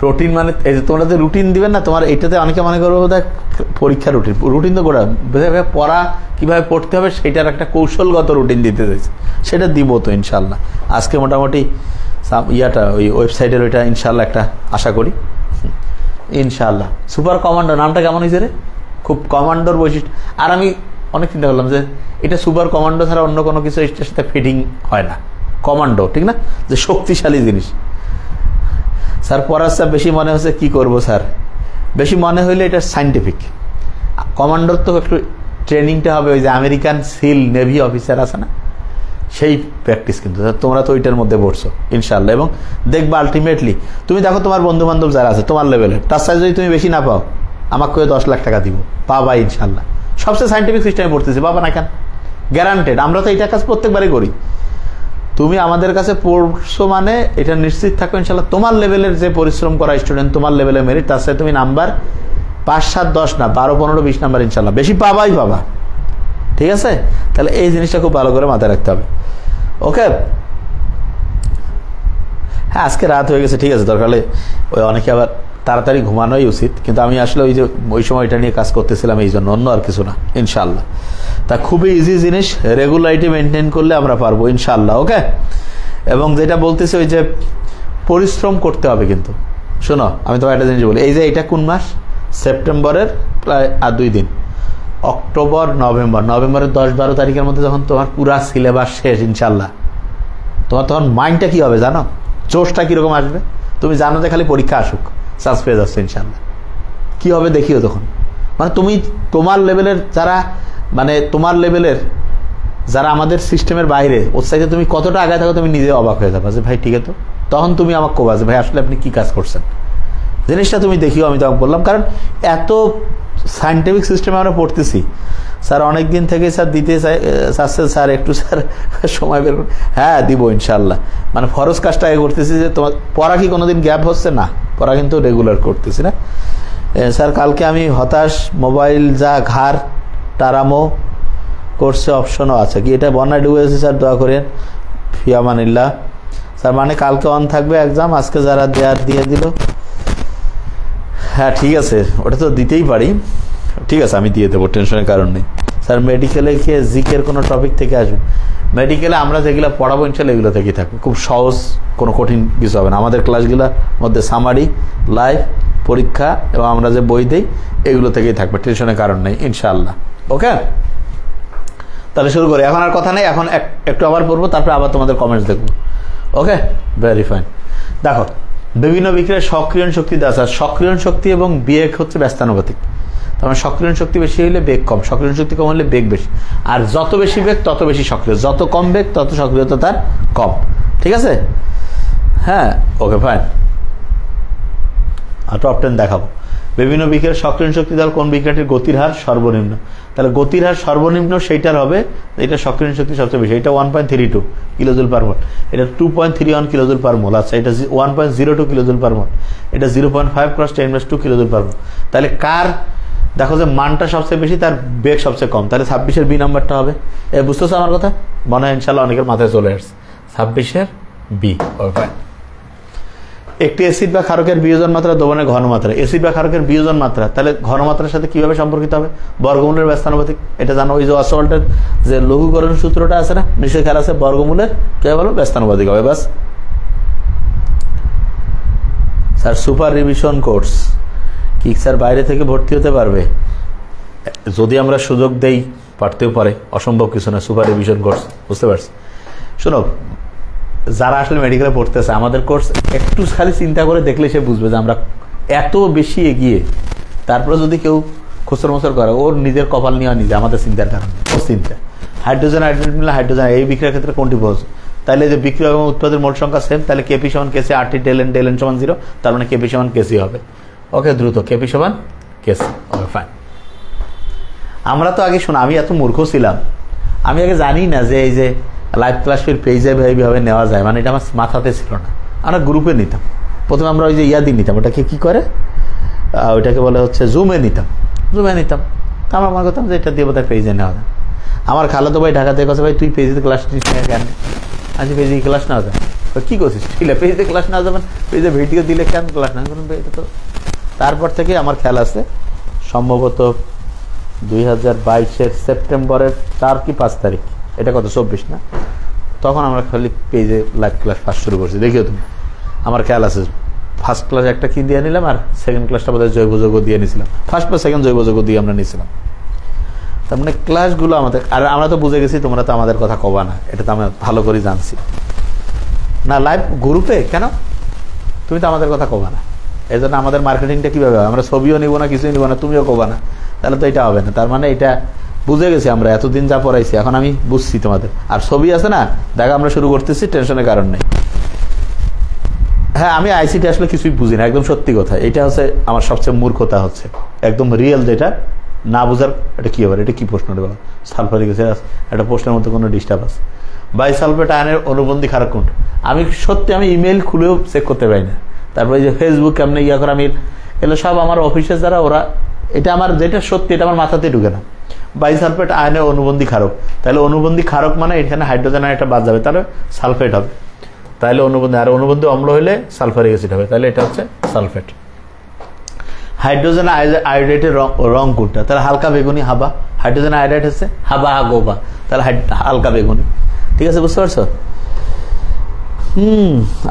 রুটিন মানে এই যে তোমরা যে রুটিন দিবেন না, তোমার এটাতে অনেকে মনে করবো দেখ পরীক্ষার রুটিন তো গোড়া পড়া কিভাবে পড়তে হবে সেটার একটা কৌশলগত রুটিন দিতে চাইছে, সেটা দিব তো ইনশাল্লাহ। আজকে মোটামুটি ইয়াটা ওই ওয়েবসাইটের ওইটা ইনশাল্লাহ একটা আশা করি ইনশাল্লাহ। সুপার কমান্ডো নামটা কেমন হয়েছে রে, খুব কমান্ডোর বৈশিষ্ট্য। আর আমি অনেক চিন্তা করলাম যে এটা সুপার কমান্ডো ছাড়া অন্য কোনো কিছু এটার সাথে ফিটিং হয় না, কমান্ডো ঠিক না, যে শক্তিশালী জিনিস। স্যার পড়ার স্যার বেশি মনে হচ্ছে, কি করব স্যার, বেশি মনে হইলে এটা সাইন্টিফিক। কমান্ডোর তো একটু ট্রেনিংটা হবে, ওই যে আমেরিকান সিল নেভি অফিসার আছে না, সেই প্র্যাকটিস, কিন্তু তোমরা তো ওইটার মধ্যে পড়ছো ইনশাল্লাহ। এবং দেখবা আলটিমেটলি তুমি দেখো তোমার বন্ধু বান্ধব যারা আছে তোমার লেভেলের, তার সাথে যদি তুমি বেশি না পাও, আমাকে 10 লাখ টাকা দিব, পাবা ইনশাল্লাহ। সবচেয়ে সাইন্টিফিক সিস্টেমে পড়তেছি, বাবা না কেন, গ্যারান্টেড। আমরা তো এইটা কাজ প্রত্যেকবারই করি। তুমি আমাদের কাছে পড়ছো মানে এটা নিশ্চিত থাকো ইনশাল্লাহ তোমার লেভেলের যে পরিশ্রম করা স্টুডেন্ট, তোমার লেভেলের মেরিট, তার সাথে তুমি নাম্বার 5, 7, 10 না 12, 15, 20 নাম্বার ইনশাল্লাহ বেশি পাবাই পাবা, ঠিক আছে। তাহলে এই জিনিসটা খুব ভালো করে মাথায় রাখতে হবে। ওকে, হ্যাঁ আজকে রাত হয়ে গেছে, ঠিক আছে, দরকার হলে ওই অনেকে আবার তাড়াতাড়ি ঘুমানোই উচিত, কিন্তু আমি আসলে ওই যে ওই সময় এটা নিয়ে কাজ করতেছিলাম এই জন্য, অন্য আর কিছু না ইনশাল্লাহ। তা খুবই ইজি জিনিস, রেগুলারিটি মেনটেন করলে আমরা পারবো ইনশাল্লাহ। ওকে, এবং যেটা বলতেছি ওই যে পরিশ্রম করতে হবে, কিন্তু শোনো আমি তোমার একটা জিনিস বলি, এই যে এটা কোন মাস, সেপ্টেম্বরের প্রায় আর 2 দিন, অক্টোবর, নভেম্বরের 10-12 তারিখের মধ্যে যখন তোমার পুরা সিলেবাস শেষ ইনশাল্লাহ, তোমার তখন মাইন্ডটা কি হবে জানো, জোশটা কিরকম আসবে, তুমি জানো যে খালি পরীক্ষা আসুক, চান্স পেয়ে যাচ্ছে ইনশাল্লাহ। কি হবে দেখিও তখন, মানে তুমি তোমার লেভেলের যারা, মানে তোমার লেভেলের যারা আমাদের সিস্টেমের বাইরে, ওর সাইডে তুমি কতটা আগায় থাকো তুমি নিজে অবাক হয়ে যাবা যে ভাই ঠিক আছে, তখন তুমি আমাকে কোবা যে ভাই আসলে আপনি কি কাজ করছেন, জিনিসটা তুমি দেখিও। আমি তোমাকে বললাম, কারণ এত সায়েন্টিফিক সিস্টেমে আমরা পড়তেছি। স্যার অনেক দিন থেকে স্যার দিতে চাচ্ছে, স্যার একটু স্যার সময় বের করুন, হ্যাঁ দিব ইনশাল্লাহ। মানে ফরজ কাজটা আগে করতেছি, যে তোমার পড়া কি কোনোদিন গ্যাপ হচ্ছে না, পড়া কিন্তু রেগুলার করতেছি না। স্যার কালকে আমি হতাশ, মোবাইল যা ঘাড় টারামো করছে, অপশনও আছে কি, এটা বন্যায় ডুবেছে স্যার, দোয়া করেন, ফিয়ামানিল্লাহ। স্যার মানে কালকে অন থাকবে এক্সাম, আজকে যারা দিয়ে দিল, হ্যাঁ ঠিক আছে, ওটা তো দিতেই পারি, ঠিক আছে আমি দিয়ে দেবো, টেনশনের কারণ নেই। স্যার মেডিকেলে কি জিকের কোনো টপিক থেকে আসবে, মেডিকেলে আমরা যেগুলো পড়াবো ইনশাল্লাহ এগুলো থেকেই থাকবে, খুব সহজ, কোনো কঠিন কিছু হবে না। আমাদের ক্লাসগুলোর মধ্যে সামারি, লাইভ, পরীক্ষা এবং আমরা যে বই দিই এগুলো থেকেই থাকবে, টেনশনের কারণ নেই ইনশাল্লাহ। ওকে, তাহলে শুরু করি, এখন আর কথা নেই, এখন একটু আবার পড়বো, তারপরে আবার তোমাদের কমেন্টস দেখবো। ওকে, ভেরি ফাইন। দেখো বিভিন্ন বিক্রিয়ার সক্রিয়ণ শক্তি দেওয়া আছে, সক্রিয়ণ শক্তি এবং বেগ হচ্ছে ব্যস্তানুপাতিক। তার মানে সক্রিয়ণ শক্তি বেশি হলে বেগ কম, সক্রিয়ণ শক্তি কম হলে বেগ বেশি, আর যত বেশি বেগ তত বেশি সক্রিয়, যত কম বেগ তত সক্রিয়তা তার কম, ঠিক আছে। হ্যাঁ ওকে ফাইন, আর টপ 10 দেখাবো। বিভিন্ন বিক্রিয়ার সক্রিয়ণ শক্তি দেওয়ার কোন বিক্রিয়াটির গতির হার সর্বনিম্ন, তাহলে গতির হার সর্বনিম্ন সেইটার হবে, এটা সক্রিয়ণ শক্তি সবচেয়ে বেশি, এটা 1.32 কিলোজুল পার মোল, এটা 2.31 কিলোজুল পার মোল, আচ্ছা এটা 1.02 কিলোজুল পার মোল, এটা 0.5 × 10⁻² কিলোজুল পার মোল। তাহলে কার দেখো যে মানটা সবচেয়ে বেশি, তার বেগ সবচেয়ে কম, তাহলে 26-এর বি নাম্বারটা হবে। বুঝতেছো আমার কথা, মনে হয় ইনশাল্লাহ অনেকের মাথায় চলে আসছে, 26-এর বি। একটি অ্যাসিড বা ক্ষারকের বিয়োজন মাত্রা দ্রবণের ঘনমাত্রা। অ্যাসিড বা ক্ষারকের বিয়োজন মাত্রা তাহলে ঘনমাত্রার সাথে কিভাবে সম্পর্কিত হবে? বর্গমূলের ব্যস্তানুপাতিক। এটা জানো, ওই যে অসওয়াল্টের যে লঘুকরণ সূত্রটা আছে না, নিশ্চয়ই খেয়াল আছে, বর্গমূলের কে বলো ব্যস্তানুপাতিক হবে। বাস স্যার সুপার রিভিশন কোর্স কি স্যার বাইরে থেকে ভর্তি হতে পারবে? যদি আমরা সুযোগ দেই পারতেও পারে, অসম্ভব কিছু না। সুপার রিভিশন কোর্স, বুঝতে পারছি। শোনো, যারা আসলে মেডিকেলে পড়তেছে আমাদের কোর্স একটু খালি চিন্তা করে দেখলে সে বুঝবে যে আমরা এত বেশি এগিয়ে। তারপরে যদি কেউ খুচর মচর করে, ওর নিজের কপাল নিয়ে নিজে, আমাদের চিন্তার কারণে ওর চিন্তা। হাইড্রোজেন হাইড্রোজেন মিলে হাইড্রোজেন, এই বিক্রিয়ার ক্ষেত্রে কোনটি বলছে? তাহলে যে বিক্রিয়া এবং উৎপাদের মোট সংখ্যা সেম, তাহলে কেপি সমান কেসি, আরটি ডেলেন ডেলেন সমান 0, তার মানে কেপি সমান কেসি হবে। ওকে, দ্রুত কেপি সমান কেসি। Okay fine. আমরা তো আগে শোনো, আমি এত মূর্খ ছিলাম, আমি আগে জানি না যে এই যে লাইভ ক্লাস ফির পেজে এইভাবে নেওয়া যায়, মানে এটা আমার মাথাতে ছিল না। আমরা গ্রুপে নিতাম প্রথমে, আমরা ওই যে ইয়াদি নিতাম, ওটাকে কি করে, ওইটাকে বলে হচ্ছে জুমে নিতাম। তা আমরা মনে করতাম যে এটা দিয়ে বোধহয় পেজে নেওয়া যায়। আমার খালাতো ভাই ঢাকা থেকে কথা, ভাই তুই পেজে ক্লাস নিস না কেন? আজ পেজে ক্লাস নেওয়া যায়? কি করছিস? ঠিক আছে, পেজে ক্লাস নেওয়া যাবেন, পেজে ভিডিও দিলে কেন ক্লাস না করুন? এটা তো তারপর থেকে আমার খেয়াল আছে, সম্ভবত 2022-এর সেপ্টেম্বরের 4 কি 5 তারিখ, এটা কত 24 না, তখন আমরা খালি পেজে লাইভ ক্লাস ফার্স্ট শুরু করছি। দেখিও তুমি, আমার খেয়াল আছে ফার্স্ট ক্লাস একটা কি দিয়ে নিলাম, আর সেকেন্ড ক্লাসটা বোধহয় জৈব যৌগ দিয়ে নিয়েছিলাম। ফার্স্ট বা সেকেন্ড জৈব যৌগ দিয়ে আমরা নিয়েছিলাম। তার মানে ক্লাসগুলো আমাদের, আর আমরা তো বুঝে গেছি তোমরা তো আমাদের কথা কবা না, এটা তো আমরা ভালো করে জানছি না। লাইভ গ্রুপে কেন? তুমি তো আমাদের কথা কবা না, এই জন্য আমাদের মার্কেটিংটা কীভাবে হবে? আমরা ছবিও নিব না, কিছুই নিব না, তুমিও কবা না, তাহলে তো এটা হবে না। তার মানে এটা বুঝে গেছি আমরা, এতদিন যা পড়াইছি এখন আমি বুঝছি তোমাদের। আর ছবি আছে না, দেখা আমরা শুরু করতেছি, টেনশনের কারণ নেই। হ্যাঁ, আমি আইসিটি আসলে কিছুই বুঝি না, একদম সত্যি কথা। এটা হচ্ছে আমার সবচেয়ে মূর্খতা, হচ্ছে একদম রিয়েল যেটা না বুঝার। এটা কি হবে? এটা কি প্রশ্ন দেবো? সালফারিক অ্যাসিড, একটা প্রশ্নের মধ্যে কোনো ডিস্টার্ব আছে? বাইসালফেট আয়নের অনুবন্ধী ক্ষারক কোনটা? আমি সত্যি আমি ইমেল খুলেও চেক করতে পারি না। তারপরে যে ফেসবুক কেমনে ইয়া করে, আমি এগুলো সব আমার অফিসে যারা, ওরা, এটা আমার যেটা সত্যি এটা আমার মাথাতে ঢুকে না। বাইসালফেট আয়নের অনুবন্ধী ক্ষারক, তাহলে অনুবন্ধী ক্ষারক মানে এখানে হাইড্রোজেন আয়নটা বাদ যাবে, তাহলে সালফেট হবে। তাহলে অনুবন্ধী, আর অনুবন্ধী অম্ল হলে সালফারিক অ্যাসিড হবে, তাহলে এটা হচ্ছে সালফেট। হাইড্রোজেন আয়োডাইডের রং কোনটা? তাহলে হালকা বেগুনি, হাবা। হাইড্রোজেন আয়োডাইড হচ্ছে হাবা গোবা, তাহলে হালকা বেগুনি। ঠিক আছে, বুঝতে পারছো?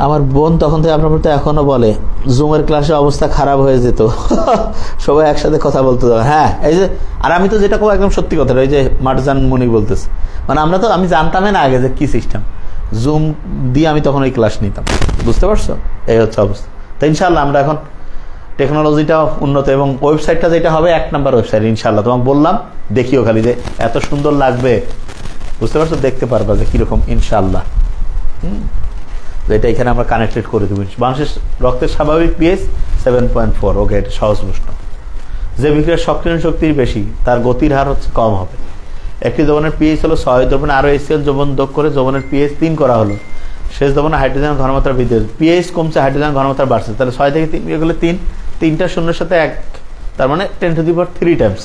আমার বোন তখন থেকে আপনার তো এখনো বলে জুমের ক্লাসে অবস্থা খারাপ হয়ে যেত, সবাই একসাথে কথা বলতে যাবে। হ্যাঁ, এই যে, আর আমি তো যেটা করবো একদম সত্যি কথা, ওই যে মার্জান মুনি বলতেছে, মানে আমরা তো, আমি জানতামই না আগে যে কি সিস্টেম। জুম দিয়ে আমি তখন ওই ক্লাস নিতাম, বুঝতে পারছো? এই হচ্ছে অবস্থা। তো ইনশাল্লাহ আমরা এখন টেকনোলজিটা উন্নত, এবং ওয়েবসাইটটা যেটা হবে 1 নম্বর ওয়েবসাইট ইনশাল্লাহ। তোমাকে বললাম, দেখিও খালি যে এত সুন্দর লাগবে, বুঝতে পারছো? দেখতে পারবা যে কিরকম ইনশাল্লাহ। যেটা এখানে আমরা কানেক্টেড করে দেবো। মানুষের রক্তের স্বাভাবিক পিএইচ 7.4। ওকে, এটা সহজ প্রশ্ন। যে বিক্রিয়ার সক্রিয় শক্তি বেশি, তার গতির হার হচ্ছে কম হবে। একটি দ্রবণের পিএইচ হলো 6, দ্রবণে আরো HCl দ্রবণ যোগ করে দ্রবণের পিএইচ 3 করা হলো। শেষ দ্রবণে হাইড্রোজেন ঘনমাত্রা বৃদ্ধি হচ্ছে, পিএইচ কমছে, হাইড্রোজেন ঘনমাত্রা বাড়ছে, তাহলে 6 থেকে 3 এগুলো 3টা শূন্যের সাথে 1, তার মানে 10⁻³ টাইমস।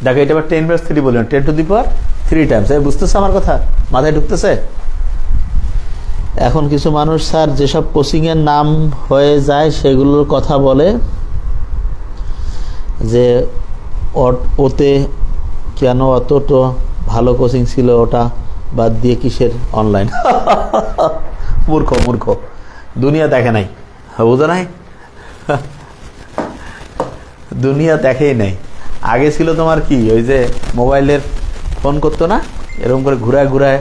দেখো, এটা আবার 10⁻³ বলি না, 10⁻³ টাইমস। বুঝতেছে আমার কথা? মাথায় ঢুকতেছে? এখন কিছু মানুষ স্যার যেসব কোচিং এর নাম হয়ে যায় সেগুলোর কথা বলে যে ওতে কেন অতটা ভালো কোচিং ছিল, ওটা বাদ দিয়ে কিসের অনলাইন? মূর্খ, দুনিয়া দেখে নাই, বুঝো নাই? দুনিয়া দেখেই নাই। আগে ছিল তোমার কি, ওই যে মোবাইলের ফোন করতো না, এরকম করে ঘুরায়,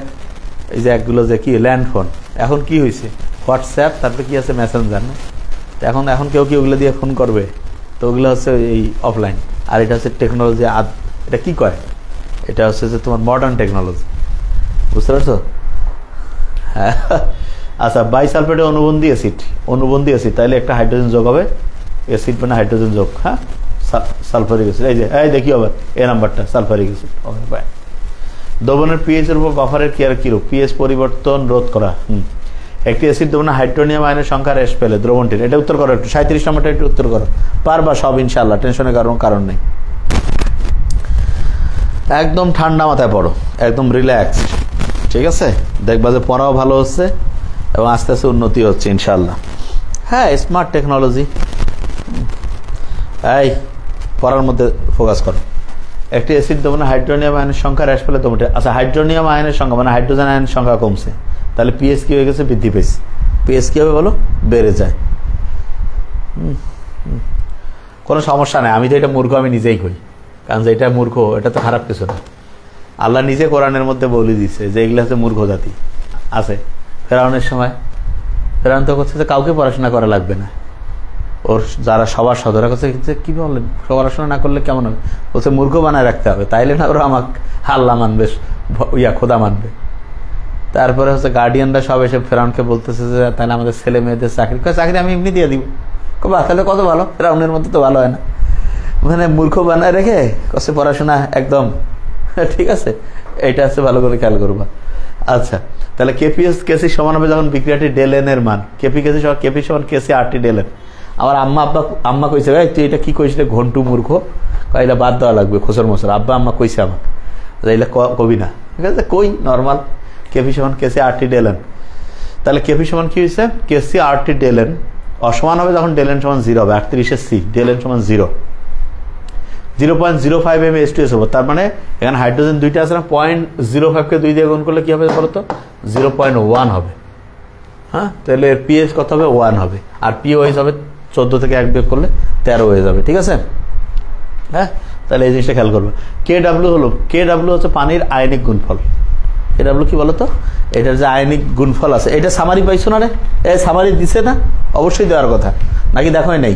এই যে একগুলো যে কি ল্যান্ড ফোন। এখন কি হয়েছে? হোয়াটসঅ্যাপ, তারপরে কি আছে মেসেঞ্জার না? এখন কেউ কি ওগুলো দিয়ে ফোন করবে? তো ওগুলো হচ্ছে এই অফলাইন। আর এটা হচ্ছে টেকনোলজি। এটা কি কয়? এটা হচ্ছে যে তোমার মডার্ন টেকনোলজি, বুঝতে পারছো? হ্যাঁ, আচ্ছা। বাইসালফেটের অনুবন্ধী অ্যাসিড, তাহলে একটা হাইড্রোজেন যোগ হবে, অ্যাসিড মানে হাইড্রোজেন যোগ। হ্যাঁ, সালফারিক অ্যাসিড। এই দেখি আবার এই নাম্বারটা সালফারিক অ্যাসিড। Okay, bye. দ্রবণের পিএইচ এর উপর বাফারের কিরূপ? পিএইচ পরিবর্তন রোধ করা। একটি অ্যাসিড দ্রবণে হাইড্রোনিয়াম আয়নের সংখ্যা হ্রাস পেলে দ্রবণটির, এটা উত্তর করো একটু, 37 নম্বরটা একটু উত্তর করো, পারবা সব ইনশাআল্লাহ, টেনশনের কারণ নেই। একদম ঠান্ডা মাথায় পড়ো, একদম রিল্যাক্স, ঠিক আছে? দেখবা যে পড়াও ভালো হচ্ছে এবং আস্তে আস্তে উন্নতি হচ্ছে ইনশাআল্লাহ। হ্যাঁ, স্মার্ট টেকনোলজি। এই পড়ার মধ্যে ফোকাস করো। একটি অ্যাসিড দেবো না, হাইড্রোনিয়াম আয়নের সংখ্যা হ্রাস পেলে তোমার, আচ্ছা হাইড্রোনিয়াম আয়নের সংখ্যা মানে হাইড্রোজেন আয়নের সংখ্যা কমছে, তাহলে পিএইচ কি হয়ে গেছে? বৃদ্ধি পেয়েছে। পিএইচ কি হবে বলো? বেড়ে যায়। কোনো সমস্যা নেই, আমি তো এটা মূর্খ, আমি নিজেই কই, কারণ যে এটা মূর্খ এটা তো খারাপ কিছু না। আল্লাহ নিজে কোরআনের মধ্যে বলে দিচ্ছে যে এগুলো হচ্ছে মূর্খ জাতি আছে। ফেরাউনের সময় ফেরাউন তো করছে যে কাউকে পড়াশোনা করা লাগবে না, ওর যারা সবার সদরা করছে কি বললেন পড়াশোনা না করলে কেমন হবে? বলছে মূর্খ বানায় রাখতে হবে, তাইলে না ওরা আমাকে আল্লাহ মানবে, খোদা মানবে। তারপরে হচ্ছে গার্ডিয়ানরা সব এসে ফেরাউনকে বলতেছে যে তাহলে আমাদের ছেলে মেয়েদের চাকরি আমি এমনি দিয়ে দিব। তাহলে কত ভালো, ফেরাউনের মধ্যে তো ভালো হয় না, মানে মূর্খ বানায় রেখে কষ্ট পড়াশোনা একদম ঠিক আছে। এইটা হচ্ছে ভালো করে খেয়াল করবা। আচ্ছা, তাহলে কেপিএস কেসি সমান হবে যখন বিক্রিয়াটি ডেলেন এর মান, কেপি সমান কেসি আরটি ডেলেন। আমার আম্মা কইছে ভাই তুই এটা কি কইছিলে ঘন্টু মূর্খ, এটা বাদ দেওয়া লাগবে খোসর মোসর। আম্মা কইছে আমাকে, এইটা কবি না, ঠিক আছে কই নর্মাল কেপি সমান কেসি আরটি ডেলেন। তাহলে কেপি সমান কি হয়েছে? কেসি আরটি ডেলেন অসমান হবে যখন ডেলেন সমান 0 হবে। 38 সি ডেলেন সমান 0, 0.05 mH2 হবে। তার মানে এখানে হাইড্রোজেন দুইটা আছে না, 0.05 কে 2 দিয়ে গুণ করলে কি হবে বলতো? 0.1 হবে। হ্যাঁ, তাহলে এর পিএইচ কত হবে? 1 হবে। আর পিওএইচ হবে 14 থেকে 1 বিয়োগ করলে 13 হয়ে যাবে, ঠিক আছে। হ্যাঁ, তাহলে এই জিনিসটা খেয়াল করবো। কেডাব্লিউ হলো, কেডাব্লিউ হচ্ছে পানির আয়নিক গুণফল। কেডাব্লিউ কি বলতো? এটার যে আয়নিক গুণফল আছে, এটা সামারি পাইছো না রে? এই সামারি দিছে না? অবশ্যই দেওয়ার কথা, নাকি দেখোই নাই?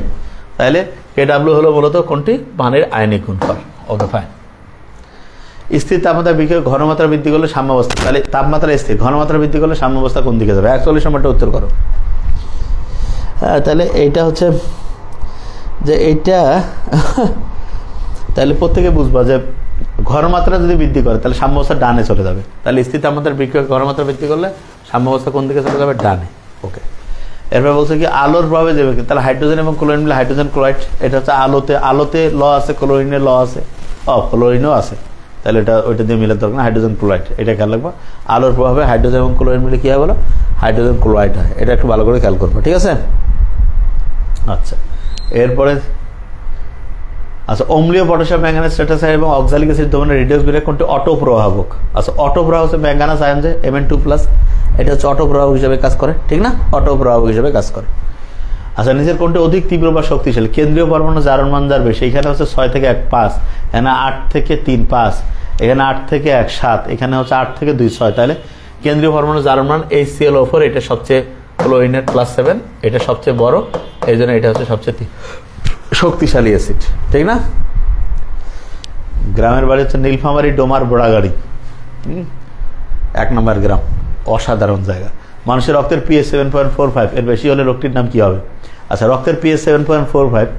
তাহলে কেডাব্লিউ হলো বলতো কোনটি? পানির আয়নিক গুণফল। Okay fine. স্থির তাপমাত্রা বিক্রিয়া ঘনমাত্রা বৃদ্ধি করলে সাম্যাবস্থা, তাহলে তাপমাত্রা স্থির, ঘনমাত্রা বৃদ্ধি করলে সাম্যাবস্থা কোন দিকে যাবে? 41 নম্বরটা উত্তর করো। হ্যাঁ, তাহলে এইটা হচ্ছে যে এইটা তাহলে প্রত্যেকে বুঝবা যে ঘনমাত্রা যদি বৃদ্ধি করে তাহলে সাম্যাবস্থা ডানে চলে যাবে। তাহলে স্থির তাপমাত্রার বিক্রিয়া ঘনমাত্রা বৃদ্ধি করলে সাম্যাবস্থা কোন দিকে চলে যাবে? ডানে। ওকে, এরপর বলছে কি আলোর প্রভাবে যাবে, তাহলে হাইড্রোজেন এবং ক্লোরিন মিলে হাইড্রোজেন ক্লোরাইড। এটা হচ্ছে আলোতে ল আছে, ক্লোরিনের ল আছে, ক্লোরিনও আছে, তাহলে এটা ওইটা দিয়ে মিলে দরকার না, হাইড্রোজেন ক্লোরাইড এটা খেয়াল রাখবা। আলোর প্রভাবে হাইড্রোজেন এবং ক্লোরিন মিলে কি হয় বলো? হাইড্রোজেন ক্লোরাইড হয়। এটা একটু ভালো করে খেয়াল করবো, ঠিক আছে। আচ্ছা, এরপরে আচ্ছা অম্লীয় পটাশিয়াম ম্যাঙ্গানাস স্ট্যাটাস এবং অক্সালিক অ্যাসিড ধরনের রেডিয়াস বিক্রিয়া কোনটি অটোপ্রভাবক? আচ্ছা, অটোপ্রভাবক হচ্ছে ম্যাঙ্গানাস আয়ন যে Mn2+, এটা হচ্ছে অটোপ্রভাবক হিসেবে কাজ করে, ঠিক না? অটোপ্রভাবক হিসেবে কাজ করে। আচ্ছা, নিচের কোনটি অধিক তীব্র বা শক্তিশালী? কেন্দ্রীয় পরমাণু জারণ মান যার বেশি, এখানে হচ্ছে 6 থেকে 1 5, এখানে 8 থেকে 3 5, এখানে 8 থেকে 1 7, এখানে হচ্ছে 8 থেকে 2 6। তাহলে কেন্দ্রীয় পরমাণু জারণ মান HClO4, এটা সবচেয়ে ক্লোরিনের +7, এটা সবচেয়ে বড়, এই জন্য এটা হচ্ছে সবচেয়ে শক্তিশালী অ্যাসিড, ঠিক না? গ্রামের বাড়ি হচ্ছে নীলফামারী ডোমার বোড়াগাড়ি, 1 নম্বর গ্রাম, অসাধারণ জায়গা। মানুষের রক্তের পিএইচ 7.45, এর বেশি হলে রোগটির নাম কি হবে? আচ্ছা, রক্তের পিএইচ 7.45,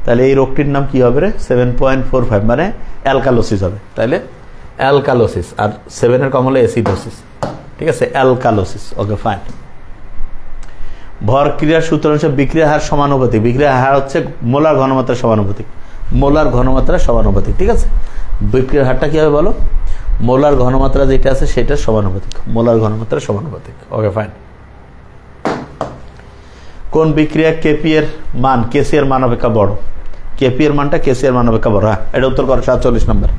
তাহলে এই রোগটির নাম কি হবে রে? 7.45 মানে অ্যালকালোসিস হবে। তাহলে অ্যালকালোসিস, আর 7 এর কম হলে অ্যাসিডোসিস, ঠিক আছে, অ্যালকালোসিস। Okay fine. ভর ক্রিয়ার সূত্র হচ্ছে বিক্রিয়া হার সমানুপাতিক। বিক্রিয়া হার হচ্ছে মোলার ঘনমাত্রা সমানুপাতিক, মোলার ঘনমাত্রা সমানুপাতিক, ঠিক আছে। বিক্রিয়ার হারটা কি হবে বলো? মোলার ঘনমাত্রা যেটা আছে সেটা সমানুপাতিক, মোলার ঘনমাত্রা সমানুপাতিক। Okay fine. কোন বিক্রিয়া কেপি এর মান কেসি এর মান অপেক্ষা বড়? কেপি এর মানটা কেসি এর মান অপেক্ষা বড়। হ্যাঁ, এটা উত্তর করো 47 নম্বর।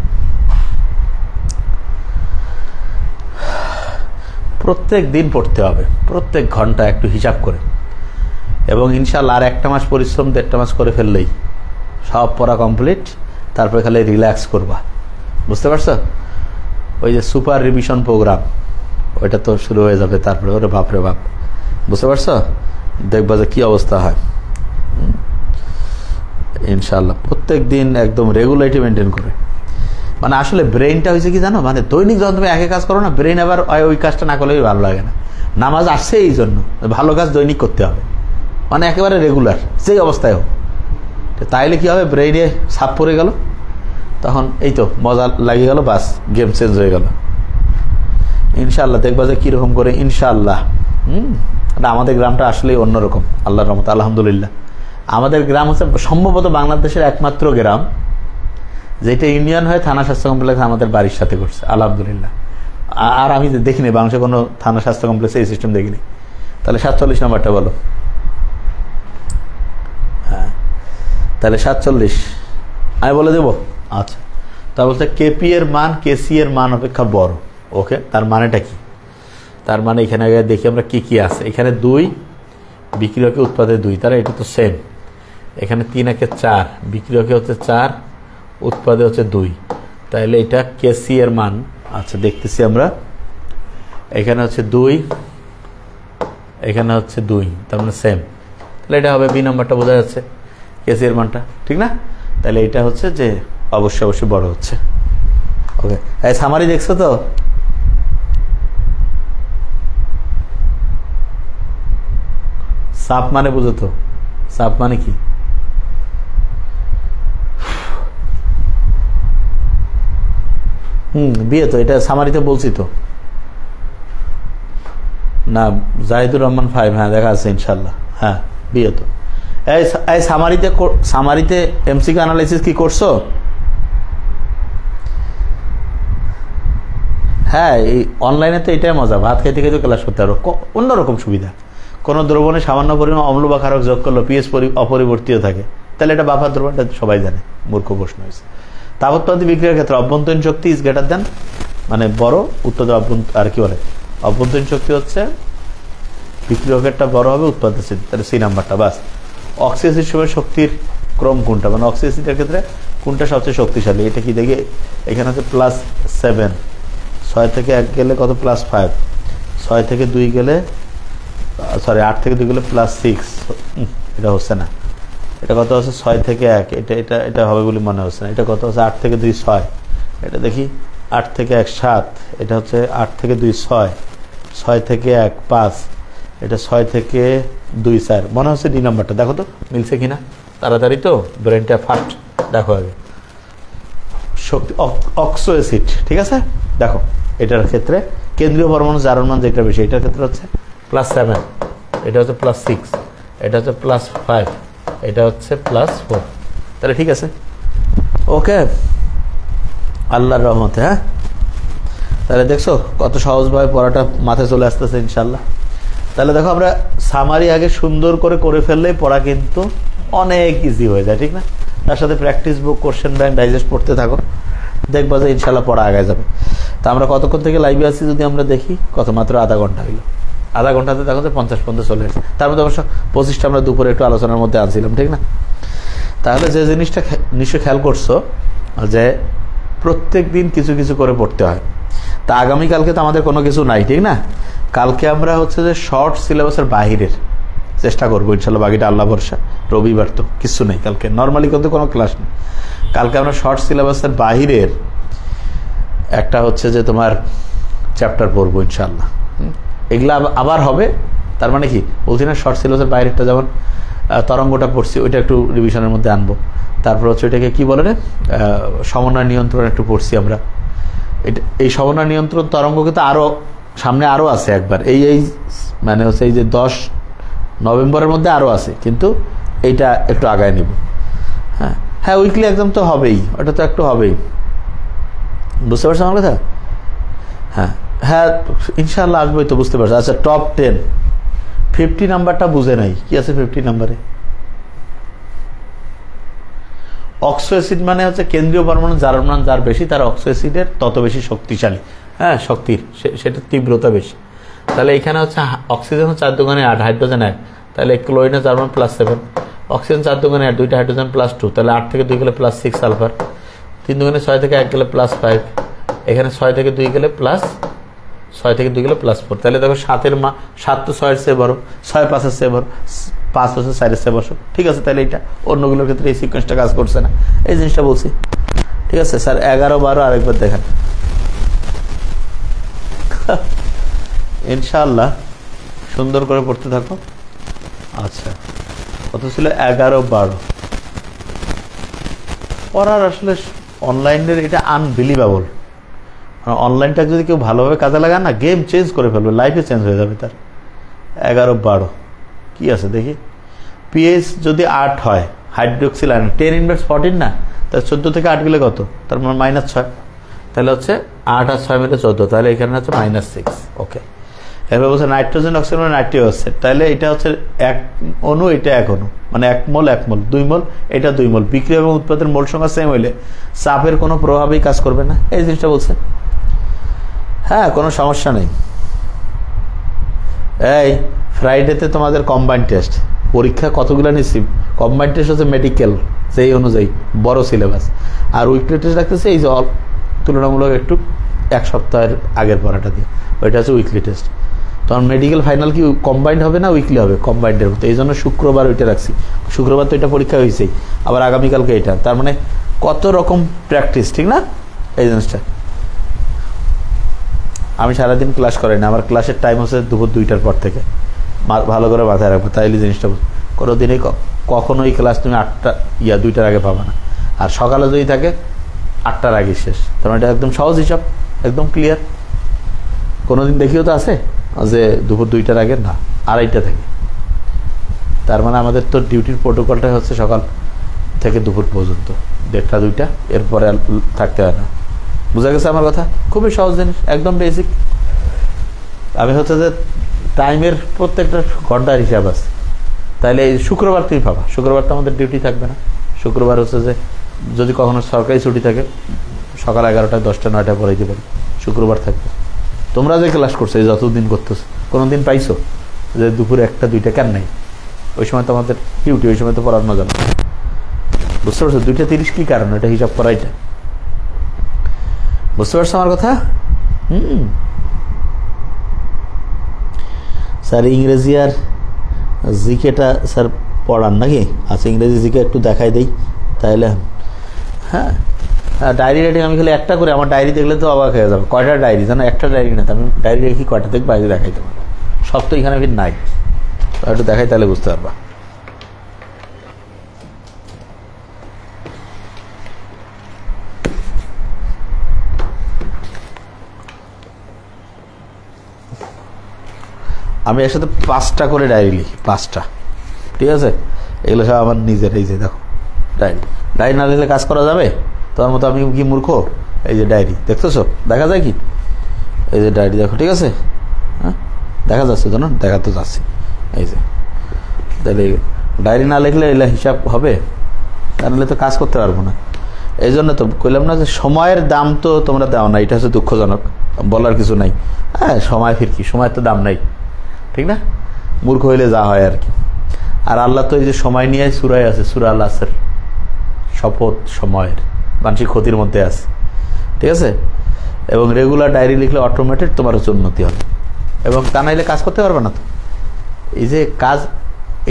প্রত্যেক দিন পড়তে হবে, প্রত্যেক ঘন্টা একটু হিসাব করে, এবং ইনশাআল্লাহ আর 1 মাস পরিশ্রম 1.5 মাস করে ফেললেই সব পড়া কমপ্লিট। তারপরে খালি রিল্যাক্স করবা, বুঝতে পারছো? ওই যে সুপার রিভিশন প্রোগ্রাম ওইটা তো শুরু হয়ে যাবে, তারপরে ওরে বাপরে বাপ, বুঝতে পারছো? দেখবা যে কি অবস্থা হয়। ইনশাআল্লাহ প্রত্যেক দিন একদম রেগুলারিটি মেনটেন করে, মানে আসলে ব্রেইনটা হয়েছে কি জানো, মানে দৈনিক যখন তুমি একে কাজ করো না, ব্রেইন আবার ওই কাজটা না করলেই ভালো লাগে না। নামাজ আসছে এই জন্য, ভালো কাজ দৈনিক করতে হবে, মানে একেবারে রেগুলার সেই অবস্থায় হোক। তাইলে কি হবে, ব্রেইনে ছাপ পড়ে গেল, তখন এই তো মজা লাগে গেল, বাস গেম চেঞ্জ হয়ে গেল। ইনশাআল্লাহ দেখবা যে কীরকম করে, ইনশাআল্লাহ। আমাদের গ্রামটা আসলেই অন্যরকম, আল্লাহর রহমত, আলহামদুলিল্লাহ। আমাদের গ্রাম হচ্ছে সম্ভবত বাংলাদেশের একমাত্র গ্রাম যেটা ইউনিয়ন হয়ে থানা স্বাস্থ্য কমপ্লেক্স আমাদের বাড়ির সাথে করছে, আলহামদুলিল্লাহ। আর আমি দেখিনি বাংলাদেশে কোনো থানা স্বাস্থ্য কমপ্লেক্সে এই সিস্টেম দেখিনি। তাহলে 47 নম্বরটা বলো। তাহলে 47 আমি বলে দেবো। আচ্ছা, তা বলতে কেপি এর মান কেসি এর মান অপেক্ষা বড়। ওকে, তার মানেটা কি? তার মানে এখানে আগে দেখি আমরা কি কি আছে। এখানে 2, বিক্রিয়কে উৎপাদে 2, তাহলে এটা তো সেম। এখানে 3 একে 4, বিক্রিয়কে হচ্ছে 4, উৎপাদে হচ্ছে 2, তাহলে এটা কেসি এর মান। আচ্ছা, দেখতেছি আমরা। এখানে হচ্ছে 2, এখানে হচ্ছে 2, তার মানে সেম। তাহলে এটা হবে বি নাম্বারটা, বোঝা যাচ্ছে কেসি এর মানটা, ঠিক না? তাহলে এটা হচ্ছে যে অবশ্যই বড় হচ্ছে। ওকে, এই সামারি দেখছো তো? সাপ মানে বুঝো তো? সাপ মানে কি? বিয়ে তো, এটা সামারিতে বলছি তো না। জাহিদুর রহমান 5, হ্যাঁ দেখা আছে ইনশাল্লাহ। হ্যাঁ, বিয়ে তো। এই সামারিতে এমসিকিউ অ্যানালাইসিস কি করছো? হ্যাঁ, এই অনলাইনে তো এটাই মজা, ভাত খেতে খেতে ক্লাস করতে পারো, অন্যরকম সুবিধা। কোনো দ্রবণে সামান্য পরিমাণ অম্ল বা ক্ষারক যোগ করলো, পিএইচ অপরিবর্তিত থাকে, তাহলে এটা বাফার দ্রবণটা সবাই জানে। মূর্খ প্রশ্ন হয়েছে। তাপোৎপত্তি বিক্রিয়ার ক্ষেত্রে অভ্যন্তরীণ শক্তি ইজ গ্রেটার দেন, মানে বড়, উত্তর আর কি বলে, অভ্যন্তরীণ শক্তি হচ্ছে বিক্রিয়কেরটা বড় হবে, উৎপাদন। তাহলে সি নাম্বারটা। বাস। অক্সিজেন সময় শক্তির ক্রম কোনটা, মানে অক্সিজেনের ক্ষেত্রে কোনটা সবচেয়ে শক্তিশালী, এটা কি দেখি। এখানে হচ্ছে +7, 6 থেকে 1 গেলে কত, +5, 6 থেকে 2 গেলে, সরি 8 থেকে 2 গেলে +6, এটা হচ্ছে না। এটা কত হচ্ছে 6 থেকে 1, এটা হবে বলে মনে হচ্ছে না। এটা কত হচ্ছে 8 থেকে 2 6, এটা দেখি 8 থেকে 1 7, এটা হচ্ছে 8 থেকে 2 6, 6 থেকে 1 5, এটা 6 থেকে 2 4, মনে হচ্ছে ডি নাম্বারটা। দেখো তো মিলছে কিনা, তাড়াতাড়ি তো, ব্রেনটা ফাস্ট। দেখো আগে শক্তি অক্সো অ্যাসিড, ঠিক আছে। দেখো এটার ক্ষেত্রে কেন্দ্রীয় পরমাণু জারণ মান যেটা বেশি, এটার ক্ষেত্রে হচ্ছে +7, এটা হচ্ছে +6, এটা হচ্ছে +5, এটা হচ্ছে +4, তাহলে ঠিক আছে। ওকে, আল্লাহর রহমতে। হ্যাঁ, তাহলে দেখছো কত সহজভাবে পড়াটা মাথায় চলে আসতেছে ইনশাল্লাহ। তাহলে দেখো আমরা সামারি আগে সুন্দর করে ফেললেই পড়া কিন্তু অনেক ইজি হয়ে যায়, ঠিক না? তার সাথে প্র্যাকটিস বুক, কোশ্চেন ব্যাংক, ডাইজেস্ট পড়তে থাকো, দেখবা যে ইনশাল্লাহ পড়া আগে যাবে। তা আমরা কতক্ষণ থেকে লাইভে আসছি যদি আমরা দেখি, কত মাত্র আধা ঘন্টা হইল। আধা ঘন্টাতে দেখো যে 50 পর্যন্ত চলে এসেছে। তার মধ্যে অবশ্য 25টা আমরা দুপুরে একটু আলোচনার মধ্যে আনছিলাম, ঠিক না? তাহলে যে জিনিসটা নিশ্চয়ই খেয়াল করছো যে প্রত্যেক দিন কিছু কিছু করে পড়তে হয়। তা আগামীকালকে তো আমাদের কোনো কিছু নাই, ঠিক না? কালকে আমরা হচ্ছে যে শর্ট সিলেবাসের বাহিরের চেষ্টা করবো ইনশাল্লাহ, বাকিটা আল্লাহ ভরসা। রবিবার তো কিছু নেই কালকে, নর্মালি কিন্তু কোনো ক্লাস নেই। কালকে আমরা শর্ট সিলেবাসের বাহিরের একটা হচ্ছে যে তোমার চ্যাপ্টার পড়বো ইনশাল্লাহ। এগুলা আবার হবে, তার মানে কি বলছি না, শর্ট সিলেবাসের বাইরেটা যেমন তরঙ্গটা পড়ছি, ওইটা একটু রিভিশনের মধ্যে আনবো। তারপর হচ্ছে ওইটাকে কি বলে রে, সমন্বয় নিয়ন্ত্রণ একটু পড়ছি আমরা। এই সমন্বয় নিয়ন্ত্রণ তরঙ্গ কিন্তু আরও সামনে আরও আছে একবার, এই মানে হচ্ছে এই যে 10 নভেম্বরের মধ্যে আরও আছে, কিন্তু এইটা একটু আগায় নিব। হ্যাঁ, উইকলি এক্সাম তো হবেই, ওটা তো একটু হবেই, বুঝতে পারছো আমার কথা? হ্যাঁ ইনশাআল্লাহ আসবোই তো, বুঝতে পারছো। আচ্ছা, টপ 10 50 নাম্বারটা বুঝে নাই, কি আছে 50 নাম্বারে? অক্সো অ্যাসিড মানে হচ্ছে কেন্দ্রীয় পরমাণু জারণ মান যার বেশি, তার অক্সো অ্যাসিডের তত বেশি শক্তিশালী। হ্যাঁ, শক্তির সেটার তীব্রতা বেশি। তাহলে এখানে হচ্ছে অক্সিজেন 4 দুগুণে 8, হাইড্রোজেন 1, তাহলে ক্লোরিনের জারণ মান +7, অক্সিজেন 4 দুগুণে 8, 2টা হাইড্রোজেন +2, তাহলে 8 থেকে 2 গেলে +6 সালফার, 3 দুগুণে 6 থেকে 1 গেলে +5, এখানে 6 থেকে 2 গেলে +6 থেকে 2 গেলে +4। তাহলে দেখো 7 তো 6 এর চেয়ে বড়, 6 5 এর চেয়ে বড়, 5 হচ্ছে 4 এর চেয়ে বড়, ঠিক আছে। তাহলে এটা অন্যগুলোর ক্ষেত্রে এই সিকোয়েন্সটা কাজ করছে না, এই জিনিসটা বলছি, ঠিক আছে স্যার। 11 12 আরেকবার দেখেন ইনশাআল্লাহ, সুন্দর করে পড়তে থাকো। আচ্ছা, কত ছিল? 11 12 পড়ার আসলে অনলাইনের এটা আনবিলিভেবল। অনলাইনটা যদি কেউ ভালোভাবে কাজে লাগায় না, গেম চেঞ্জ করে ফেলবে, লাইফে চেঞ্জ হয়ে যাবে তার। 11 12 কি আছে দেখি। পিএইচ যদি 8 হয়, হাইড্রোক্সিল আয়ন 10 ইনভার্স 14 না, তার 14 থেকে 8 গেলে কত? তার মানে -6, তাহলে হচ্ছে 8 আর 6 মিলে 14, তাহলে এখানে হচ্ছে -6। ওকে, এরপর বলছে নাইট্রোজেন অক্সিজেন মানে নাইট্রিক অক্সাইড, তাহলে এটা হচ্ছে এক অণু, এটা এক অণু, মানে 1 মোল 1 মোল, 2 মোল এটা 2 মোল, বিক্রিয়া এবং উৎপাদনের মোল সংখ্যা সেম হইলে চাপের কোনো প্রভাবই কাজ করবে না, এই জিনিসটা বলছে। হ্যাঁ, কোনো সমস্যা নেই। এই ফ্রাইডেতে তোমাদের কম্বাইন্ড টেস্ট পরীক্ষা কতগুলো নিচ্ছি, কম্বাইন্ড টেস্ট হচ্ছে মেডিকেল সেই অনুযায়ী বড় সিলেবাস, আর উইকলি টেস্ট রাখতেছে এই যে তুলনামূলক একটু 1 সপ্তাহের আগের পড়াটা দিয়ে, ওইটা হচ্ছে উইকলি টেস্ট। তখন মেডিকেল ফাইনাল কি কম্বাইন্ড হবে না উইকলি হবে? কম্বাইন্ডের মতো, এই জন্য শুক্রবার ওইটা রাখছি। শুক্রবার তো এটা পরীক্ষা হয়েছেই, আবার আগামীকালকে এটা, তার মানে কত রকম প্র্যাকটিস, ঠিক না? এই জিনিসটা আমি সারাদিন ক্লাস করাই না, আমার ক্লাসের টাইম হচ্ছে দুপুর 2টার পর থেকে, ভালো করে মাথায় রাখবো, তাইলে জিনিসটা কোনো দিনই কখনোই ক্লাস তুমি 2টার আগে পাবা না, আর সকালে যদি থাকে 8টার আগে শেষ। তোমার এটা একদম সহজ হিসাব, একদম ক্লিয়ার। কোনোদিন দেখিও তো আছে যে দুপুর 2টার আগে না, 2:30 থেকে। তার মানে আমাদের তো ডিউটির প্রোটোকলটা হচ্ছে সকাল থেকে দুপুর পর্যন্ত, 1:30 2টা, এরপরে থাকতে হয় না। বুঝা গেছে আমার কথা? খুবই সহজ জিনিস, একদম বেসিক। আমি হচ্ছে যে টাইমের প্রত্যেকটা ঘন্টার হিসাব আছে, তাইলে এই শুক্রবার তুমি পাবা। শুক্রবার তো আমাদের ডিউটি থাকবে না, শুক্রবার হচ্ছে যে যদি কখনো সরকারি ছুটি থাকে সকাল 11টা 10টা 9টায় পড়াইতে পারি, শুক্রবার থাকবে। তোমরা যে ক্লাস করছো এই যতদিন করতেছো, কোনো দিন পাইছো যে দুপুর 1টা 2টা? কেন নাই? ওই সময় তো আমাদের ডিউটি, ওই সময় তো পড়ানো যাবে। বুঝতে পারছো? 2:30 কি কারণ, এটা হিসাব করাইটা। বুঝতে পারছো আমার কথা? স্যার ইংরেজি আর জিকেটা স্যার পড়ান নাকি? আচ্ছা, ইংরেজি জিকে একটু দেখাই দেই তাইলে। হ্যাঁ হ্যাঁ, ডায়েরি রাইটিং আমি খালি একটা করে, আমার ডায়েরি দেখলে তো অবাক হয়ে যাবে। কয়টা ডায়েরি জানো? একটা ডায়েরি না, আমি ডায়েরি রেখি কয়টা দেখবো, আগে দেখাইতে পারবো। সব তো এখানে ফির নাই, একটু দেখাই তাহলে বুঝতে পারবা। আমি একসাথে 5টা করে ডায়েরি লিখি, 5টা, ঠিক আছে? এগুলো সব আমার নিজের। এই যে দেখো ডায়েরি, ডায়েরি না লিখলে কাজ করা যাবে? তোমার মতো আমি কি মূর্খ? এই যে ডায়েরি দেখতেছো, দেখা যায় কি? এই যে ডায়েরি দেখো, ঠিক আছে? হ্যাঁ, দেখা যাচ্ছে তো না? দেখা তো যাচ্ছে। এই যে তাহলে ডায়েরি না লিখলে এগুলো হিসাব হবে, তাহলে তো কাজ করতে পারবো না। এই জন্য তো কইলাম না যে সময়ের দাম তো তোমরা দাও না, এটা হচ্ছে দুঃখজনক, বলার কিছু নাই। হ্যাঁ, সময় ফির কি, সময়ের তো দাম নাই, ঠিক না? মূর্খ হইলে যা হয় আর কি। আর আল্লাহ তো এই যে সময় নিয়ে সূরায় আছে, সূরা আল আসর, শপথ সময়ের, মানসিক ক্ষতির মধ্যে আছে, ঠিক আছে? এবং রেগুলার ডায়েরি লিখলে অটোমেটিক তোমার হচ্ছে উন্নতি হবে, এবং তা নাইলে কাজ করতে পারবে না তো। এই যে কাজ,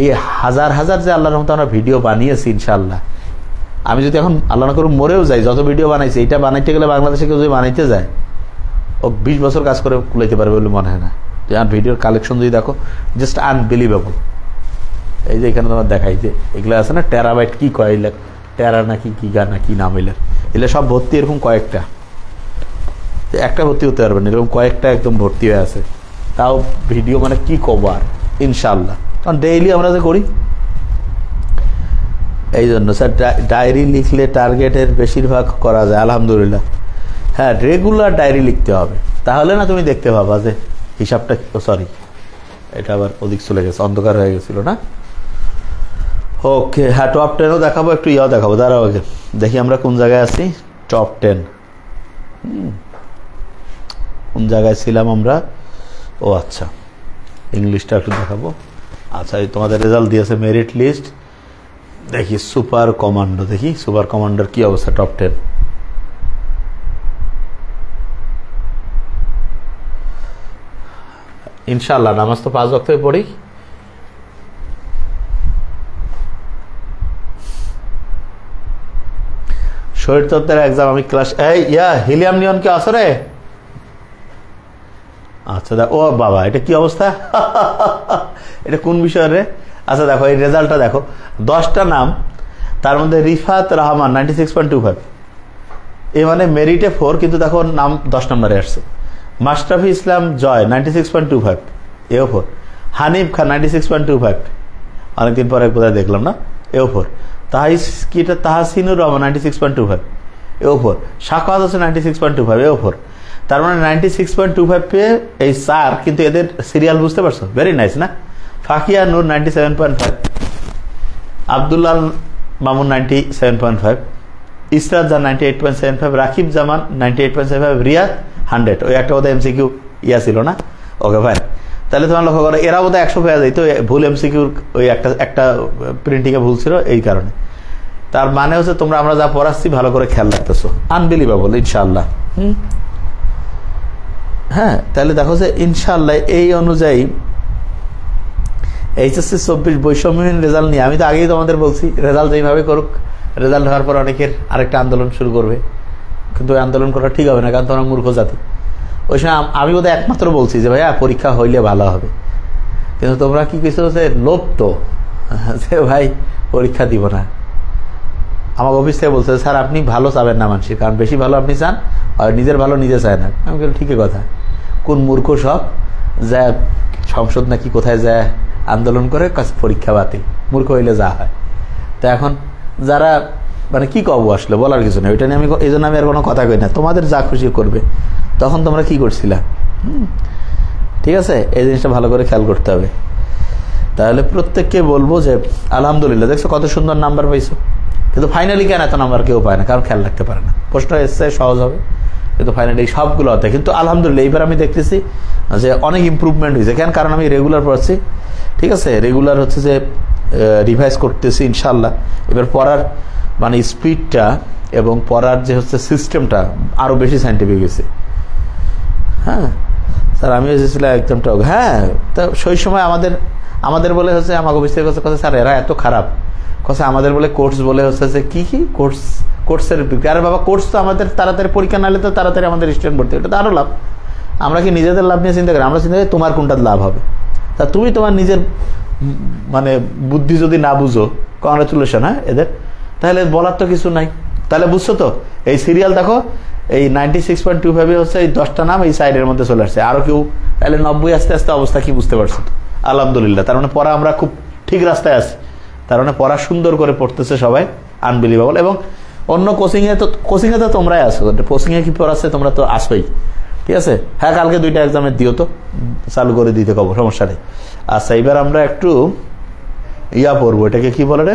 এই হাজার হাজার যে আল্লাহর রহমতে আমরা ভিডিও বানিয়েছি, ইনশাআল্লাহ আমি যদি এখন আল্লাহ না করুন মরেও যাই, যত ভিডিও বানাইছি, এটা বানাইতে গেলে বাংলাদেশে কেউ যদি বানাইতে যায় ও 20 বছর কাজ করে কুলাইতে পারবে বলে মনে হয় না। আর ভিডিওর কালেকশন যদি দেখো, জাস্ট আনবিলিভেবল। এই যে এখানে তোমার দেখাই যে এগুলো আছে না, টেরাবাইট কি কয়, টেরা নাকি কি গা না কি নাম, এগুলো সব ভর্তি, এরকম কয়েকটা, একটা ভর্তি হতে পারবে না, এরকম কয়েকটা একদম ভর্তি হয়ে আছে। তাও ভিডিও মানে কি কবার, ইনশাল্লাহ, কারণ ডেইলি আমরা যে করি। এই জন্য স্যার ডায়েরি লিখলে টার্গেটের বেশিরভাগ করা যায়, আলহামদুলিল্লাহ। হ্যাঁ, রেগুলার ডায়েরি লিখতে হবে, তাহলে না তুমি দেখতে পাবা যে হিসাবটা। সরি, এটা আবার ওদিক চলে গেছে, অন্ধকার হয়ে গেছিল না? ওকে, হ্যাঁ, টপ 10ও দেখাবো, একটু ইয়াও দেখাবো। দাঁড়াও আগে দেখি আমরা কোন জায়গায় আছি। টপ 10 কোন জায়গায় ছিলাম আমরা? ও আচ্ছা, ইংলিশটা একটু দেখাবো। আচ্ছা, এই তোমাদের রেজাল্ট দিয়েছে, মেরিট লিস্ট দেখি। সুপার কমান্ডো, দেখি সুপার কমান্ডোর কি অবস্থা। টপ 10 ইনশাআল্লাহ, নামাজ তো 5 ওয়াক্তে পড়ি। শরীর তত্ত্বের এক্সাম আমি ক্লাস হিলিয়াম নিয়ন কি আসরে? আচ্ছা, ও বাবা, এটা কি অবস্থা? এটা কোন বিষয় রে? আচ্ছা দেখো, এই রেজাল্টটা দেখো, 10টা নাম, তার মধ্যে রিফাত রহমান 96.25, এ মানে মেরিটে 4, কিন্তু দেখো নাম 10 নম্বরে আসছে। মাশরাফি ইসলাম জয় 96.25, এও 4। হানিফ খান 96.25, অনেকদিন পরে কোথায় দেখলাম না, এও 4। তাহসিনুর রহমান 96.25, এও 4। শাকওয়াত হোসেন 96.25, এও 4। তার মানে 96.25 পেয়ে এই স্যার, কিন্তু এদের সিরিয়াল বুঝতে পারছো, ভেরি নাইস না? ফাকিয়া নূর 97.5, আব্দুল্লাহ মামুন 97.5, ইসরাত জান 98.75, রাকিব জামান 98.75, রিয়াদ 100। ওই একটা বোধহয় এমসিকিউ ইয়া ছিল না? ওকে ভাই, তাহলে তোমার লক্ষ্য করো এরা বোধহয় 100 পেয়ে যাইতো, ভুল এমসিকিউর ওই একটা প্রিন্টিংয়ে ভুল ছিল এই কারণে। তার মানে হচ্ছে তোমরা আমরা যা পড়াচ্ছি ভালো করে খেয়াল রাখতেছো, আনবিলিভেবল ইনশাআল্লাহ। হ্যাঁ, তাহলে দেখো যে ইনশাআল্লাহ এই অনুযায়ী এইচএসসি 24 বৈষম্যহীন রেজাল্ট নিয়ে, আমি তো আগেই তোমাদের বলছি রেজাল্ট যেইভাবে করুক, রেজাল্ট হওয়ার পর অনেকের আরেকটা আন্দোলন শুরু করবে, কিন্তু ওই আন্দোলন করা ঠিক হবে না, কারণ তোমরা মূর্খ জাতি। ওই সময় আমি বোধহয় একমাত্র বলছি যে ভাইয়া পরীক্ষা হইলে ভালো হবে, কিন্তু তোমরা কি কিছু হচ্ছে লোভ তো, যে ভাই পরীক্ষা দিব না। আমার অফিস থেকে বলছে স্যার আপনি ভালো চাবেন না মানুষের, কারণ বেশি ভালো আপনি চান আর নিজের ভালো নিজে চায় না। আমি বলি ঠিকই কথা, কোন মূর্খ সব যায় সংসদ নাকি কোথায় যায় আন্দোলন করে পরীক্ষা বাতিল, মূর্খ হইলে যা হয়। তো এখন যারা মানে কি কব আসলে বলার কিছু নেই, ওইটা নিয়ে আমি এই জন্য আমি আর কোনো কথা কই না, তোমাদের যা খুশি করবে। তখন তোমরা কি করছিলা? ঠিক আছে, এই জিনিসটা ভালো করে খেয়াল করতে হবে। তাহলে প্রত্যেককে বলবো যে আলহামদুলিল্লাহ, দেখছো কত সুন্দর নাম্বার পাইছো, কিন্তু ফাইনালি কেন এত নাম্বার কেউ পায় না, কারণ খেয়াল রাখতে পারে না। প্রশ্ন এসছে সহজ হবে, কিন্তু ফাইনালি সবগুলো হতে, কিন্তু আলহামদুলিল্লাহ এইবার আমি দেখতেছি যে অনেক ইম্প্রুভমেন্ট হয়েছে। কেন? কারণ আমি রেগুলার পড়ছি, ঠিক আছে, রেগুলার হচ্ছে যে রিভাইজ করতেছি ইনশাল্লাহ। এবার পড়ার মানে স্পিডটা এবং পড়ার যে হচ্ছে সিস্টেমটা আরও বেশি সাইন্টিফিক হয়েছে। হ্যাঁ স্যার, আমিও এসেছিলাম একদম টক। হ্যাঁ, তা সেই সময় আমাদের বলে হচ্ছে আমাকে অফিস থেকে কথা স্যার এরা এত খারাপ কথা, আমাদের বলে কোর্স বলে হচ্ছে যে কি কোর্সের, আরে বাবা কোর্স তো আমাদের তাড়াতাড়ি পরীক্ষা নাহলে তো তাড়াতাড়ি আমাদের স্টুডেন্ট ভর্তি, এটা তো আরও লাভ। আমরা কি নিজেদের লাভ নিয়ে চিন্তা করি? আমরা চিন্তা করি তোমার কোনটা লাভ হবে। তা তুমি তোমার নিজের মানে বুদ্ধি যদি না বুঝো, কংগ্রাচুলেশন হ্যাঁ এদের, তাহলে বলার তো কিছু নাই। তাহলে বুঝছো তো, এই সিরিয়াল দেখো এই 96.25 হচ্ছে এই 10টা নাম এই সাইডের মধ্যে চলে আসছে। আরও কেউ তাহলে 90 আস্তে আস্তে অবস্থা কি বুঝতে পারছো তো? আলহামদুলিল্লাহ, তার মানে পড়া আমরা খুব ঠিক রাস্তায় আছি, তার মানে পড়া সুন্দর করে পড়তেছে সবাই, আনবিলিভেবল। এবং অন্য কোচিংয়ে তো তোমরাই আসো, কোচিংয়ে কি পড়াচ্ছে তোমরা তো আসোই, ঠিক আছে। হ্যাঁ, কালকে 2টা এক্সামের দিও তো, চালু করে দিতে কব, সমস্যা নেই। আচ্ছা, এবার আমরা একটু ইয়া পড়বো, এটাকে কি বলে রে,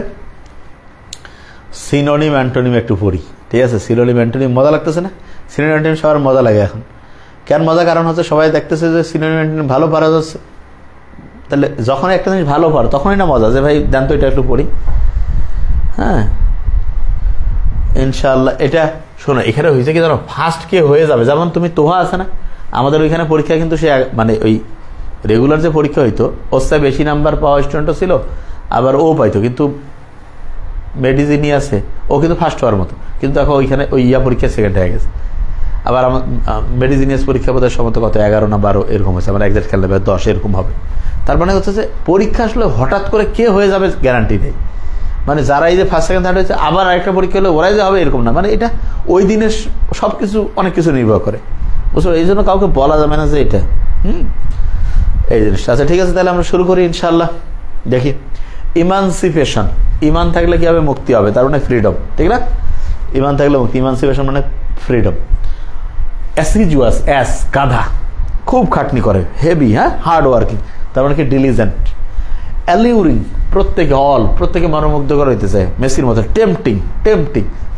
সিনোনিম অ্যান্টোনিম একটু পড়ি, ঠিক আছে। সিনোনিম অ্যান্টোনিম মজা লাগতেছে না? সিনোনিম অ্যান্টোনিম সবার মজা লাগে এখন। কেন মজা? কারণ হচ্ছে সবাই দেখতেছে যে সিনোনিম অ্যান্টোনিম ভালো পারা যাচ্ছে। তাহলে যখন একটা জিনিস ভালো পারো তখনই না মজা, যে ভাই দেন তো এটা একটু পড়ি। হ্যাঁ ইনশাআল্লাহ। এটা শোনো, এখানে হয়েছে কি জানো, ফার্স্ট কে হয়ে যাবে, যেমন তুমি তোহা আছে না, আমাদের ওইখানে পরীক্ষা কিন্তু সে মানে ওই রেগুলার যে পরীক্ষা হইতো ওর চেয়ে বেশি নাম্বার পাওয়া স্টুডেন্টও ছিল, আবার ও পাইতো, কিন্তু মেডিজিনই আছে ও কিন্তু ফার্স্ট হওয়ার মতো, কিন্তু এখন ওইখানে ওই ইয়া পরীক্ষা সেকেন্ড হয়ে গেছে। আবার আমার মেডিজিনিয়াস পরীক্ষা বোধহয় সমত কত 11 না 12 এরকম হয়েছে, আমার একজাক্ট খেয়াল নেবে 10 এরকম হবে। তার মানে হচ্ছে যে পরীক্ষা আসলে হঠাৎ করে কে হয়ে যাবে গ্যারান্টি নেই, মানে যারা এই যে ফার্স্ট সেকেন্ড থার্ড হয়েছে আবার আরেকটা পরীক্ষা হলে ওরাই যে হবে এরকম না, মানে এটা ওই দিনের সব কিছু অনেক কিছু নির্ভর করে, বুঝছো। এই জন্য কাউকে বলা যাবে না যে এটা এই জিনিসটা। আচ্ছা ঠিক আছে, তাহলে আমরা শুরু করি ইনশাল্লাহ। দেখি ইমানসিপেশন, ইমান থাকলে কি হবে? মুক্তি হবে, তার মানে ফ্রিডম, ঠিক না? ইমান থাকলে মুক্তি, ইমানসিপেশন মানে ফ্রিডম। অ্যাসিজুয়াস, অ্যাস গাধা, খুব খাটনি করে, হেভি, হ্যাঁ হার্ড ওয়ার্কিং, তার মানে কি ডিলিজেন্ট। অ্যালিউরিং, প্রত্যেকে মনোমুগ্ধকর হইতে চায়, মেসির মতো। টেম্পটিং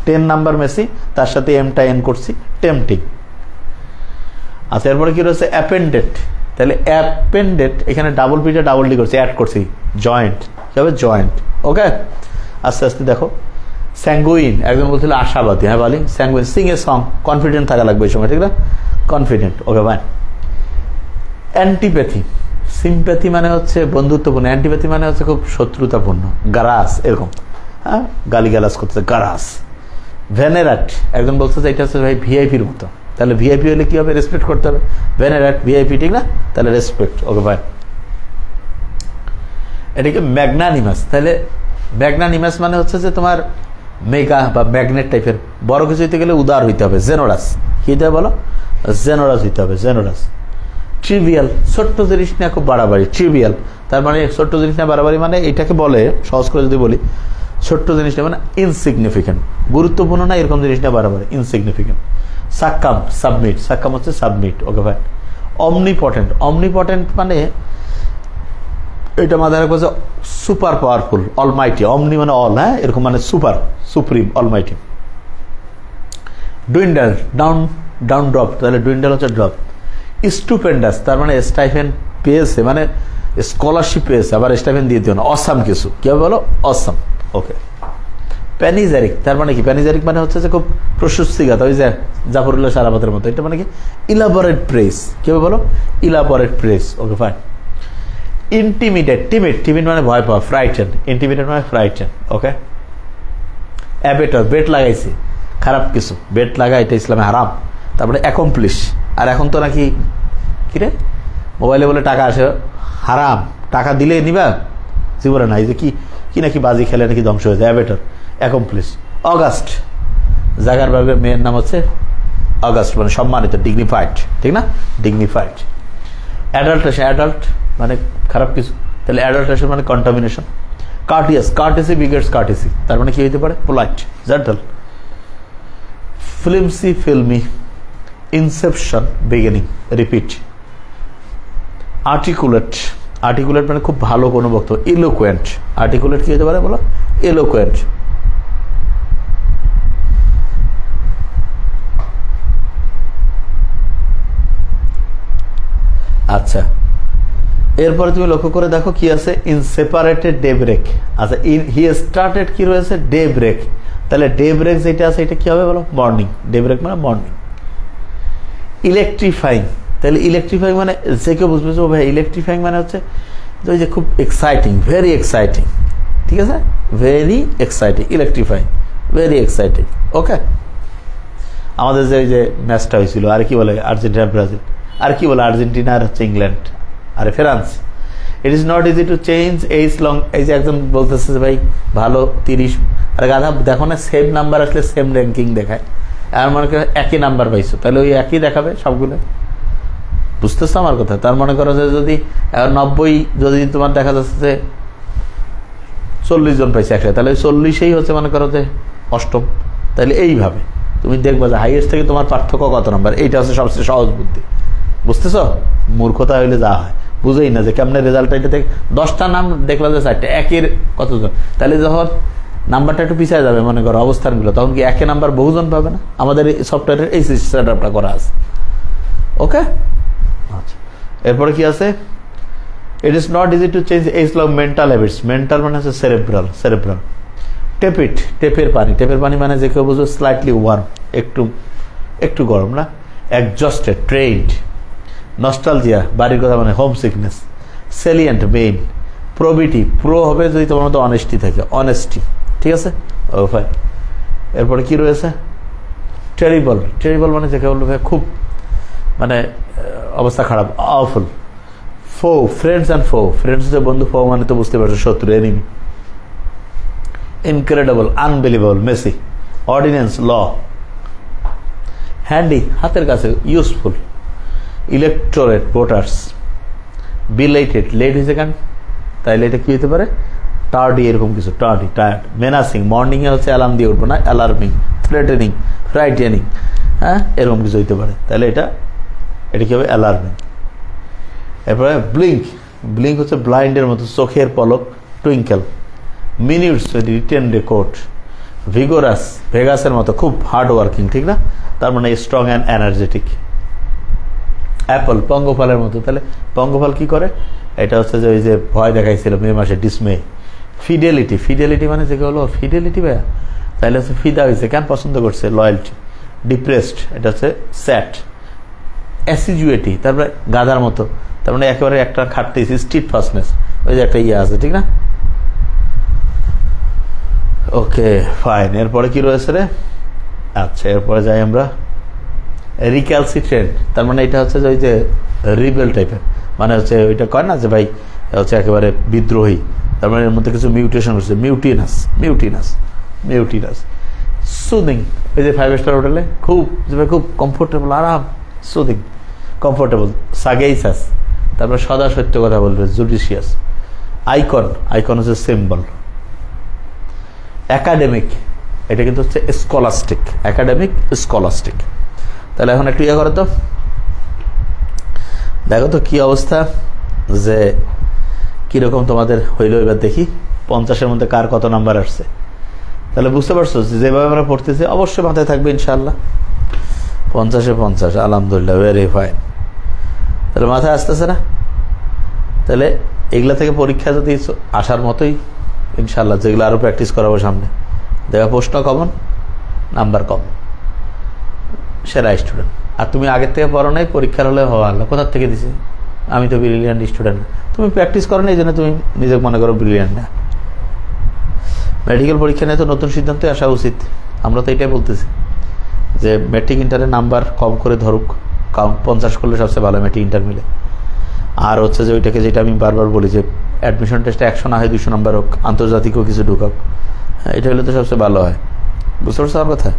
10 নাম্বার মেসি, তার সাথে এমটা এন করছি, টেম্পটিং। আচ্ছা এরপরে কি রয়েছে? অ্যাপেন্ডেড, তাহলে অ্যাপেন্ডেড এখানে ডাবল পিটা ডাবল ডি করছি, অ্যাড করছি, জয়েন্ট, কি হবে? জয়েন্ট। ওকে, আস্তে আস্তে দেখো। স্যাঙ্গুইন, একজন বলছিল আশাবাদী, হ্যাঁ বলি sanguine, Singh a song, confident থাকা লাগবে এই সময়, ঠিক না? কনফিডেন্ট, ওকে ভাই। অ্যান্টিপ্যাথি, সিম্প্যাথি মানে হচ্ছে বন্ধুত্বপূর্ণ, অ্যান্টিপ্যাথি মানে হচ্ছে খুব শত্রুতাপূর্ণ, গারাস এরকম, হ্যাঁ গালিগালাজ করতেছে, গারাস। ভেনেরাট, একজন বলছে যে এটা হচ্ছে ভাই ভিআইপির মতো, তাহলে ভিআইপি হলে কি হবে? রেসপেক্ট করতে হবে। ভেনেরাট ভিআইপি, ঠিক না? তাহলে রেসপেক্ট, ওকে ভাই। এটাকে ম্যাগনানিমাস, তাহলে ম্যাগনানিমাস মানে হচ্ছে যে তোমার মেগা বা ম্যাগনেট টাইপের, বড় কিছু হইতে গেলে উদার হইতে হবে। জেনোরাস, কি হইতে হবে বলো? জেনোরাস হইতে হবে, জেনোরাস। ট্রিভিয়াল, ছোট্ট জিনিস নিয়ে খুব বাড়াবাড়ি, ট্রিভিয়াল, তার মানে ছোট্ট জিনিস নিয়ে বাড়াবাড়ি মানে এটাকে বলে, সহজ করে যদি বলি, ছোট্ট জিনিসটা মানে ইনসিগনিফিকেন্ট, গুরুত্বপূর্ণ না এরকম জিনিসটা বারবার ইনসিগনিফিকেন্ট। সাক্কাম সাবমিট, সাক্কাম হচ্ছে সাবমিট। ওকে ভাই। অমনিপটেন্ট, অমনিপটেন্ট মানে এটা মাথায় রাখবো যে সুপার পাওয়ারফুল, অলমাইটি। অমনি মানে অল, হ্যাঁ এরকম মানে super, supreme, almighty. Dwindle, down down drop, তাহলে ডুইন্ডাল হচ্ছে ড্রপ। স্টুপেন্ডাস তার মানে স্টাইফেন পেয়েছে, মানে স্কলারশিপ পেয়েছে, আবার স্টাইফেন দিয়ে দিও না, অসাম কিছু, কি হবে বলো, অসাম। ওকে। প্যানিজারিক তার মানে কি, প্যানিজারিক মানে হচ্ছে যে খুব প্রশস্তিগাত, ওই যে জাফরুল্লাহ সারাবাতের মতো, এটা মানে কি ইলাবোরেট প্রেস, কি হবে বলো, elaborate press. Okay fine. Intimidate, timid, timid মানে ভয় পাওয়া, ফ্রাইটেন, ইন্টিমিডেট মানে ফ্রাইটেন। ওকে। অ্যাবেটর, বেট লাগাইছি, খারাপ কিছু, বেট লাগা এটা ইসলামে হারাম। তারপরে অ্যাকমপ্লিশ, আর এখন তো নাকি কিরে মোবাইলে বলে টাকা আসে, হারাম, টাকা দিলে নিবা, জীবনে না, এই যে কি নাকি বাজি খেলে নাকি ধ্বংস হয়ে যায়, অ্যাবেটর, অ্যাকমপ্লিশ। অগাস্ট, জাগারবার্গের মেয়ের নাম হচ্ছে অগাস্ট, মানে সম্মানিত, ডিগনিফাইড, ঠিক না, ডিগনিফাইড। অ্যাডাল্টেশন, অ্যাডাল্ট মানে খারাপ কিছু, তাহলে অ্যাডাল্টেশন মানে contamination. Courteous, courtesy begets courtesy, তার মানে কি হইতে পারে, polite, gentle. Flimsy, filmy. Inception, beginning, repeat. Articulate, articulate মানে খুব ভালো কোনো বক্তব্য। ইলোকুয়েন্ট, আর্টিকুলেট কি হতে পারে বলো, ইলোকুয়েন্ট। আচ্ছা, এরপরে তুমি লক্ষ্য করে দেখো কি আছে, ইন সেপারেটেড ডে ব্রেক। আচ্ছা, ইন হি স্টার্টেড কি রয়েছে, ডে ব্রেক, তাহলে ডে ব্রেক যেটা আছে এটা কি হবে বলো, মর্নিং, ডে ব্রেক মানে মর্নিং। ইলেকট্রিফাইং, তাহলে ইলেকট্রিফাইং মানে যে কেউ বুঝবে যে ভাই ইলেকট্রিফাইং মানে হচ্ছে ওই যে খুব এক্সাইটিং, ভেরি এক্সাইটিং, ঠিক আছে, very exciting, electrifying, very exciting. Okay. আমাদের যে ম্যাচটা হয়েছিল, আর কি বলে আর্জেন্টিনা ব্রাজিল, আর কি বলে আর্জেন্টিনা আর হচ্ছে ইংল্যান্ড, আরে France. It is not easy to change age long, এই যে একজন বলতেছে যে ভাই ভালো 30, আর গাধা দেখো না সেম নাম্বার আসলে সেম র্যাঙ্কিং দেখায়, আর মনে করো একই নাম্বার পাইছো, তাহলে ওই একই দেখাবে সবগুলো, বুঝতেছো আমার কথা। তার মনে করো যে যদি 90 যদি তোমার দেখা যাচ্ছে যে 40 জন পাইছে একসাথে, তাহলে 40ই হচ্ছে মনে করো যে অষ্টম, তাহলে এইভাবে তুমি দেখবা যে হাইয়েস্ট থেকে তোমার পার্থক্য কত নাম্বার, এইটা হচ্ছে সবচেয়ে সহজ বুদ্ধি, বুঝতেছো। মূর্খতা হইলে যা হয় বুঝেই না যে কেমন রেজাল্টটা, এটা থেকে 10টা নাম দেখলাম যে 4টা, একের কতজন, তাহলে যখন নাম্বারটা একটু পিছিয়ে যাবে মনে করো অবস্থানগুলো, তখন কি একে নাম্বার বহুজন পাবে না, আমাদের এই সফটওয়্যারের এই সেট আপটা করা আছে। ওকে। আচ্ছা, এরপরে কি আছে, it is not easy to change age long mental habits, mental মানে হচ্ছে সেরেব্রাল, সেরেব্রাল। টেপিট, টেপের পানি, টেপের পানি মানে যে কেউ বুঝো স্লাইটলি ওয়ার্ম, একটু গরম না। Exhausted, trained. নস্টালজিয়া, বাড়ির কথা মানে হোম সিকনেস। সেলিয়েন্ট, মেইন। প্রবিটি, প্রো হবে যদি তোমার মতো অনেস্টি থাকে, অনেস্টি, ঠিক আছে। ও ভাই, এরপরে কি রয়েছে, টেরিবল, টেরিবল মানে যে কেউ বলবে খুব মানে অবস্থা খারাপ, আওফুল। ফো, ফ্রেন্ডস অ্যান্ড ফো, ফ্রেন্ডস হচ্ছে বন্ধু, ফো মানে তো বুঝতে পারছো শত্রু, enemy. Incredible, unbelievable, messy. Ordinance, law. Handy, হাতের কাছে, useful. Electorate, voters. Belated, late হয়েছে কেন, তাইলে এটা কি হতে পারে, টার্ডি, এরকম কিছু, টার্ডি, টায়ার্ড। মেনাসিং, মর্নিংয়ে হচ্ছে অ্যালার্ম দিয়ে উঠবো না, অ্যালার্মিং। থ্রেটেনিং, ফ্রাইটেনিং, হ্যাঁ এরকম কিছু হইতে পারে, তাহলে এটা কি হবে, অ্যালার্মিং। এরপরে ব্লিঙ্ক, ব্লিঙ্ক হচ্ছে ব্লাইন্ডের মতো, চোখের পলক। Twinkle. Minutes, written record. Vigorous, ভেগাসের মতো, খুব হার্ড ওয়ার্কিং, ঠিক না, তার মানে স্ট্রং অ্যান্ড এনার্জেটিক। অ্যাপল, পঙ্গফলের মতো, তাহলে পঙ্গফল কি করে, এটা হচ্ছে যে ওই যে ভয় দেখাইছিল মে মাসে, ডিসমে। ফিডেলিটি, ফিডেলিটি মানে যে হলো ফিডেলিটি ভাইয়া, তাহলে হচ্ছে ফিদা হয়েছে, কেন পছন্দ করছে, লয়্যালটি। ডিপ্রেসড, এটা হচ্ছে স্যাড। অ্যাসিজুয়েটি, তারপরে গাধার মতো, তার মানে একেবারে একটা খাটতেছি, স্ট্রিট ফাস্টনেস, ওই যে একটা ইয়ে আছে, ঠিক না। ওকে ফাইন, এরপরে কি রয়েছে রে, আচ্ছা এরপরে যাই আমরা। রিক্যালসিট্রেন্ট, তার মানে এটা হচ্ছে যে ওই যে রিবেল টাইপের, মানে হচ্ছে ওইটা কয় না যে ভাই হচ্ছে একেবারে বিদ্রোহী, তার মানে এর মধ্যে কিছু মিউটেশন হচ্ছে, মিউটিনাস, মিউটিনাস, মিউটিনাস। সুদিং, ওই যে 5 স্টার হোটেলে খুব কমফোর্টেবল, আরাম, সুদিং, কমফোর্টেবল। সাগেইসাস, তারপরে সদা সত্য কথা বলবে, জুডিশিয়াস। আইকন, আইকন হচ্ছে সিম্বল। একাডেমিক, এটা কিন্তু হচ্ছে স্কলাস্টিক, একাডেমিক স্কলাস্টিক। তাহলে এখন একটু ইয়ে করো তো, দেখো তো কি অবস্থা, যে কিরকম তোমাদের হইলো। এবার দেখি 50-এর মধ্যে কার কত নাম্বার আসছে। তাহলে বুঝতে পারছো যেভাবে আমরা পড়তেছি অবশ্যই মাথায় থাকবে ইনশাআল্লাহ। 50-এ 50, আলহামদুলিল্লাহ, ভেরি ফাইন। তাহলে মাথায় আসতেছে না? তাহলে এগুলা থেকে পরীক্ষা যদি আসার মতোই ইনশাআল্লাহ, যেগুলো আরও প্র্যাকটিস করাবো সামনে, দেখা প্রশ্ন কমন, নাম্বার কম, সেরা স্টুডেন্ট। আর তুমি আগের থেকে পড়ো নাই, পরীক্ষার হলে হওয়া আল্লাহ কোথার থেকে দিছে, আমি তো ব্রিলিয়ান্ট স্টুডেন্ট। তুমি প্র্যাকটিস করো না, এই জন্য তুমি নিজে মনে করো ব্রিলিয়ান্ট না। মেডিকেল পরীক্ষা নিয়ে তো নতুন সিদ্ধান্তে আসা উচিত। আমরা তো এটাই বলতেছি যে মেট্রিক ইন্টারের নাম্বার কম করে ধরুক, 50 করলে সবচেয়ে ভালো মেট্রিক ইন্টার মিলে। আর হচ্ছে যে ওইটাকে, যেটা আমি বারবার বলি, যে অ্যাডমিশন টেস্টে 100 না হয় 200 নাম্বার হোক, আন্তর্জাতিকও কিছু ঢুকাক, এটা হলে তো সবচেয়ে ভালো হয়। বুঝতে পারছো আমার কথা?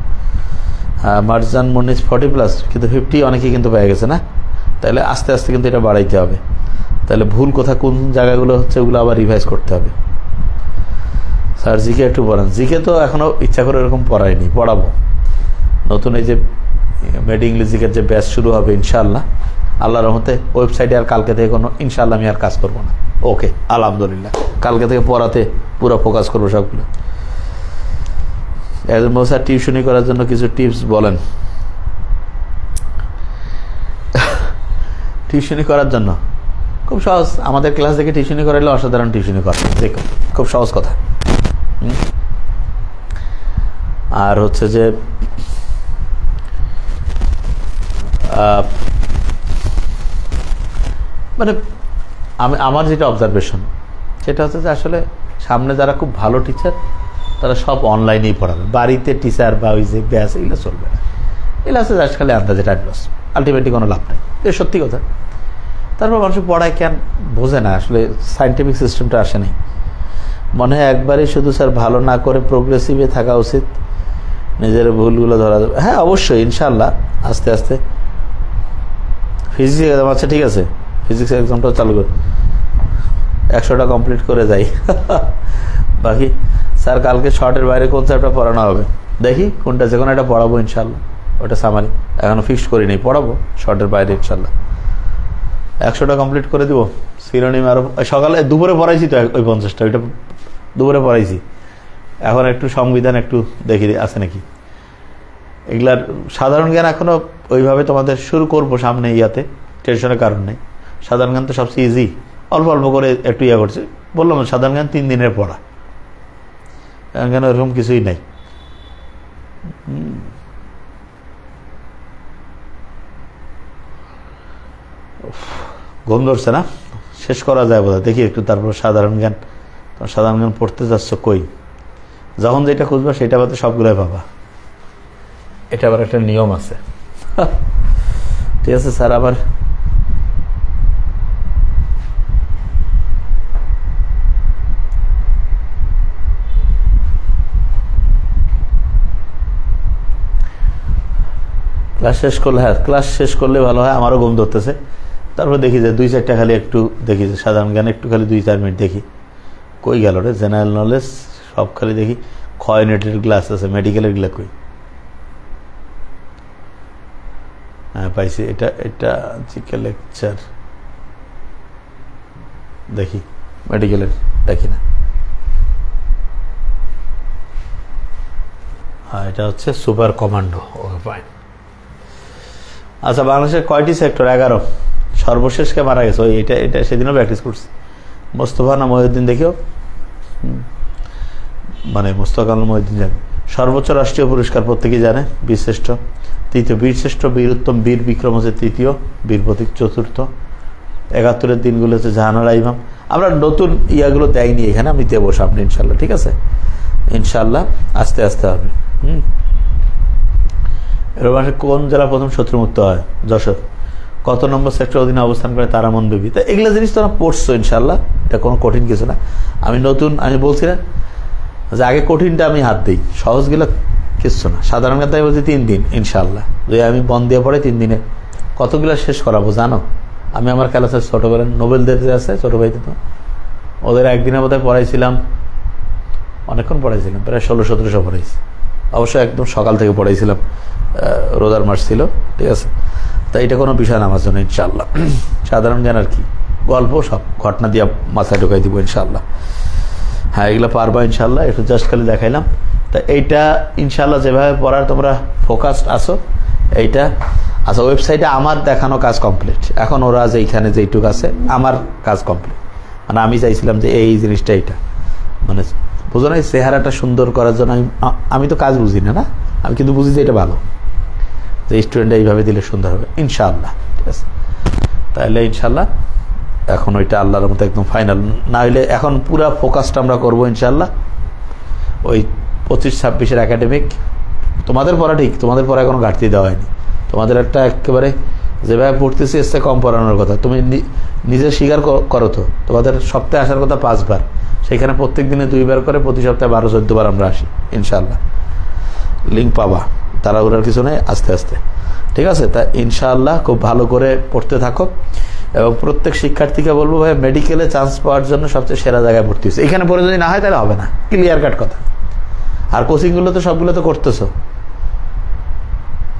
হ্যাঁ, মার্জান মনিজ 40+, কিন্তু 50 অনেকেই কিন্তু পেয়ে গেছে না। তাহলে আস্তে আস্তে কিন্তু এটা বাড়াইতে হবে। তাহলে ভুল কোথা, কোন জায়গাগুলো হচ্ছে, ওগুলো আবার রিভাইজ করতে হবে। স্যার জিকে একটু পড়ান। জিকে তো এখনও ইচ্ছা করে এরকম পড়াইনি, পড়াবো। নতুন এই যে মেড ইংলিশ জিকের যে ব্যাচ শুরু হবে ইনশাআল্লাহ, আল্লাহর রহমতে ওয়েবসাইটে আর কালকে থেকে কোনো ইনশাআল্লাহ আমি আর কাজ করবো না। ওকে, আলহামদুলিল্লাহ, কালকে থেকে পড়াতে পুরো ফোকাস করবো সবগুলো। একজন বলছে স্যার টিউশনি করার জন্য কিছু টিপস বলেন। টিউশনি করার জন্য খুব সহজ, আমাদের ক্লাস থেকে টিউশনি করাইলে অসাধারণ টিউশনি করা, দেখো খুব সহজ কথা। আর হচ্ছে যে মানে আমার যেটা অবজারভেশন, সেটা হচ্ছে যে আসলে সামনে যারা খুব ভালো টিচার তারা সব অনলাইনেই পড়াবে। বাড়িতে টিচার বা ওই যে ব্যাস এগুলো চলবে না। এগুলো আছে জাস্ট খালি আন্দাজে টাইম লস, আলটিমেটলি কোনো লাভ নেই। এ সত্যি কথা। তারপর মানুষ পড়ায় কেন বোঝে না, আসলে সায়েন্টিফিক সিস্টেমটা আসেনি। মনে হয় একবারই শুধু স্যার ভালো না করে প্রোগ্রেসিভে থাকা উচিত, নিজের ভুলগুলো ধরা যাবে। হ্যাঁ অবশ্যই, ইনশাআল্লাহ আস্তে আস্তে। ফিজিক্স এক্সাম, আচ্ছা ঠিক আছে, ফিজিক্স এক্সামটাও চালু করে 100টা কমপ্লিট করে যাই। বাকি স্যার কালকে শর্টের বাইরে কোন চ্যাপ্টার পড়ানো হবে, দেখি কোনটা, যে কোনো একটা পড়াবো ইনশাআল্লাহ। ওটা সামারি এখনো ফিক্সড করি নেই, পড়াবো শর্টের বাইরে ইনশাআল্লাহ। 100টা কমপ্লিট করে দিব। সিনোনিম আরো সকালে দুপুরে পড়াইছি তো, ওই 50টা, ওইটা দুপুরে পড়াইছি। এখন একটু সংবিধান একটু দেখি আছে নাকি। এগুলার সাধারণ জ্ঞান এখনো ওইভাবে তোমাদের শুরু করবো সামনে, ইয়াতে টেনশনের কারণ নেই। সাধারণ জ্ঞান তো সবচেয়ে ইজি, অল্প অল্প করে একটু ইয়া করছে। বললাম সাধারণ জ্ঞান 3 দিনের পড়া, জ্ঞান এরকম কিছুই নাই। ঘুম ধরছে না, শেষ করা যায় বোধ হয়, দেখি একটু। তারপর সাধারণ জ্ঞান, সাধারণ জ্ঞান পড়তে যাচ্ছ কই, যখন যেটা খুঁজবা সেটা বাদে সবগুলোই পাবা। এটা আবার একটা নিয়ম আছে। ঠিক আছে স্যার, আবার ক্লাস শেষ করলে, হ্যাঁ ক্লাস শেষ করলে ভালো হয়। আমারও ঘুম ধরতেছে। তারপর দেখি যে 2-4টা খালি একটু দেখি, যে সাধারণ জ্ঞান একটু খালি 2-4 মিনিট দেখি। কই গেল রে জেনারেল নলেজ, সব খালি দেখি। ক্ষয় নেটের ক্লাস আছে, মেডিকেলের গুলা কই? হ্যাঁ পাইছি, এটা এটা জিকে লেকচার দেখি, মেডিকেলের দেখি না। হ্যাঁ এটা হচ্ছে সুপার কমান্ডো। Okay fine. আচ্ছা, বাংলাদেশের কয়টি সেক্টর? 11। সর্বশেষ কে মারা গেছে? ওই এটা এটা সেদিনও প্র্যাকটিস করছি। মোস্তফা না মহিউদ্দিন, দেখিও, মানে মোস্তফা কামাল মহিউদ্দিন জানে। সর্বোচ্চ রাষ্ট্রীয় পুরস্কার প্রত্যেকেই জানে, বীরশ্রেষ্ঠ। 3য় বীরশ্রেষ্ঠ, বীর উত্তম, বীর বিক্রম হচ্ছে 3য়, বীর প্রতীক 4র্থ। 71-এর দিনগুলো হচ্ছে জাহানারা ইমাম। আমরা নতুন ইয়াগুলো দেয়নি এখানে, আমি দেবো সামনে ইনশাল্লাহ। ঠিক আছে, ইনশাল্লাহ আস্তে আস্তে হবে। এরকম কোন জেলা প্রথম শত্রুমুক্ত হয়? যশোর। কত নম্বর সেক্টর অধীনে অবস্থান করে তারামন বিবি? তা এগুলো জিনিস তোমরা পড়ছো ইনশাল্লাহ, এটা কোনো কঠিন কিছু না। আমি নতুন, আমি বলছি না যে আগে কঠিনটা আমি হাত দিই, সহজগুলো কিচ্ছু না। সাধারণ কথাই বলছি 3 দিন ইনশাল্লাহ। যদি আমি বন দিয়ে পড়ে 3 দিনে কতগুলো শেষ করাবো জানো? আমি আমার ক্লাসের ছোটোবেলার নোবেলদের যে আছে ছোটো ভাইতে, তো ওদের একদিনের বোধহয় পড়াইছিলাম অনেকক্ষণ পড়াইছিলাম, প্রায় 1600-1700 পড়াইছি। অবশ্য একদম সকাল থেকে পড়াইছিলাম, রোজার মাস ছিল, ঠিক আছে। তা এটা কোনো বিষয় না আমার জন্য ইনশাআল্লাহ। সাধারণ জ্ঞান আর কি, গল্প সব ঘটনা দিয়ে মাথায় ঢুকাই দিব ইনশাআল্লাহ। হ্যাঁ, এগুলো পারবা ইনশাআল্লাহ, একটু জাস্ট খালি দেখাইলাম। তা এইটা ইনশাআল্লাহ যেভাবে পড়ার তোমরা ফোকাসড আসো, এইটা আচ্ছা ওয়েবসাইটে আমার দেখানো কাজ কমপ্লিট। এখন ওরা যে এইখানে যেইটুক আছে আমার কাজ কমপ্লিট। মানে আমি চাইছিলাম যে এই জিনিসটা, এইটা মানে বুঝো না, চেহারাটা সুন্দর করার জন্য আমি তো কাজ বুঝি না, আমি কিন্তু বুঝি যে এটা ভালো, যে স্টুডেন্টরা এইভাবে দিলে সুন্দর হবে ইনশাআল্লাহ, ঠিক আছে। তাহলে ইনশাআল্লাহ এখন ওইটা আল্লাহর মতো একদম ফাইনাল না হইলে এখন পুরা ফোকাসটা আমরা করবো ইনশাআল্লাহ ওই 25-26 একাডেমিক। তোমাদের পড়া ঠিক, তোমাদের পড়া এখনো ঘাটতি দেওয়া হয়নি। তোমাদের একটা একেবারে যেভাবে পড়তেছি এসে কম পড়ানোর কথা, তুমি নিজে স্বীকার করো তো। তোমাদের সপ্তাহে আসার কথা 5 বার, সেখানে প্রত্যেক দিনে 2 বার করে প্রতি সপ্তাহে 12-14 বার আমরা আসি ইনশাআল্লাহ। লিঙ্ক পাবা, তারা ওরার কিছু নেই, আস্তে আস্তে, ঠিক আছে। তা ইনশাআল্লাহ খুব ভালো করে পড়তে থাকো। এবং প্রত্যেক শিক্ষার্থীকে বলবো ভাই মেডিকেলে চান্স পাওয়ার জন্য সবচেয়ে সেরা জায়গায় ভর্তি হচ্ছে। এখানে পড়ে যদি না হয় তাহলে হবে না, ক্লিয়ার কাট কথা। আর কোচিংগুলো তো সবগুলো তো করতেছো,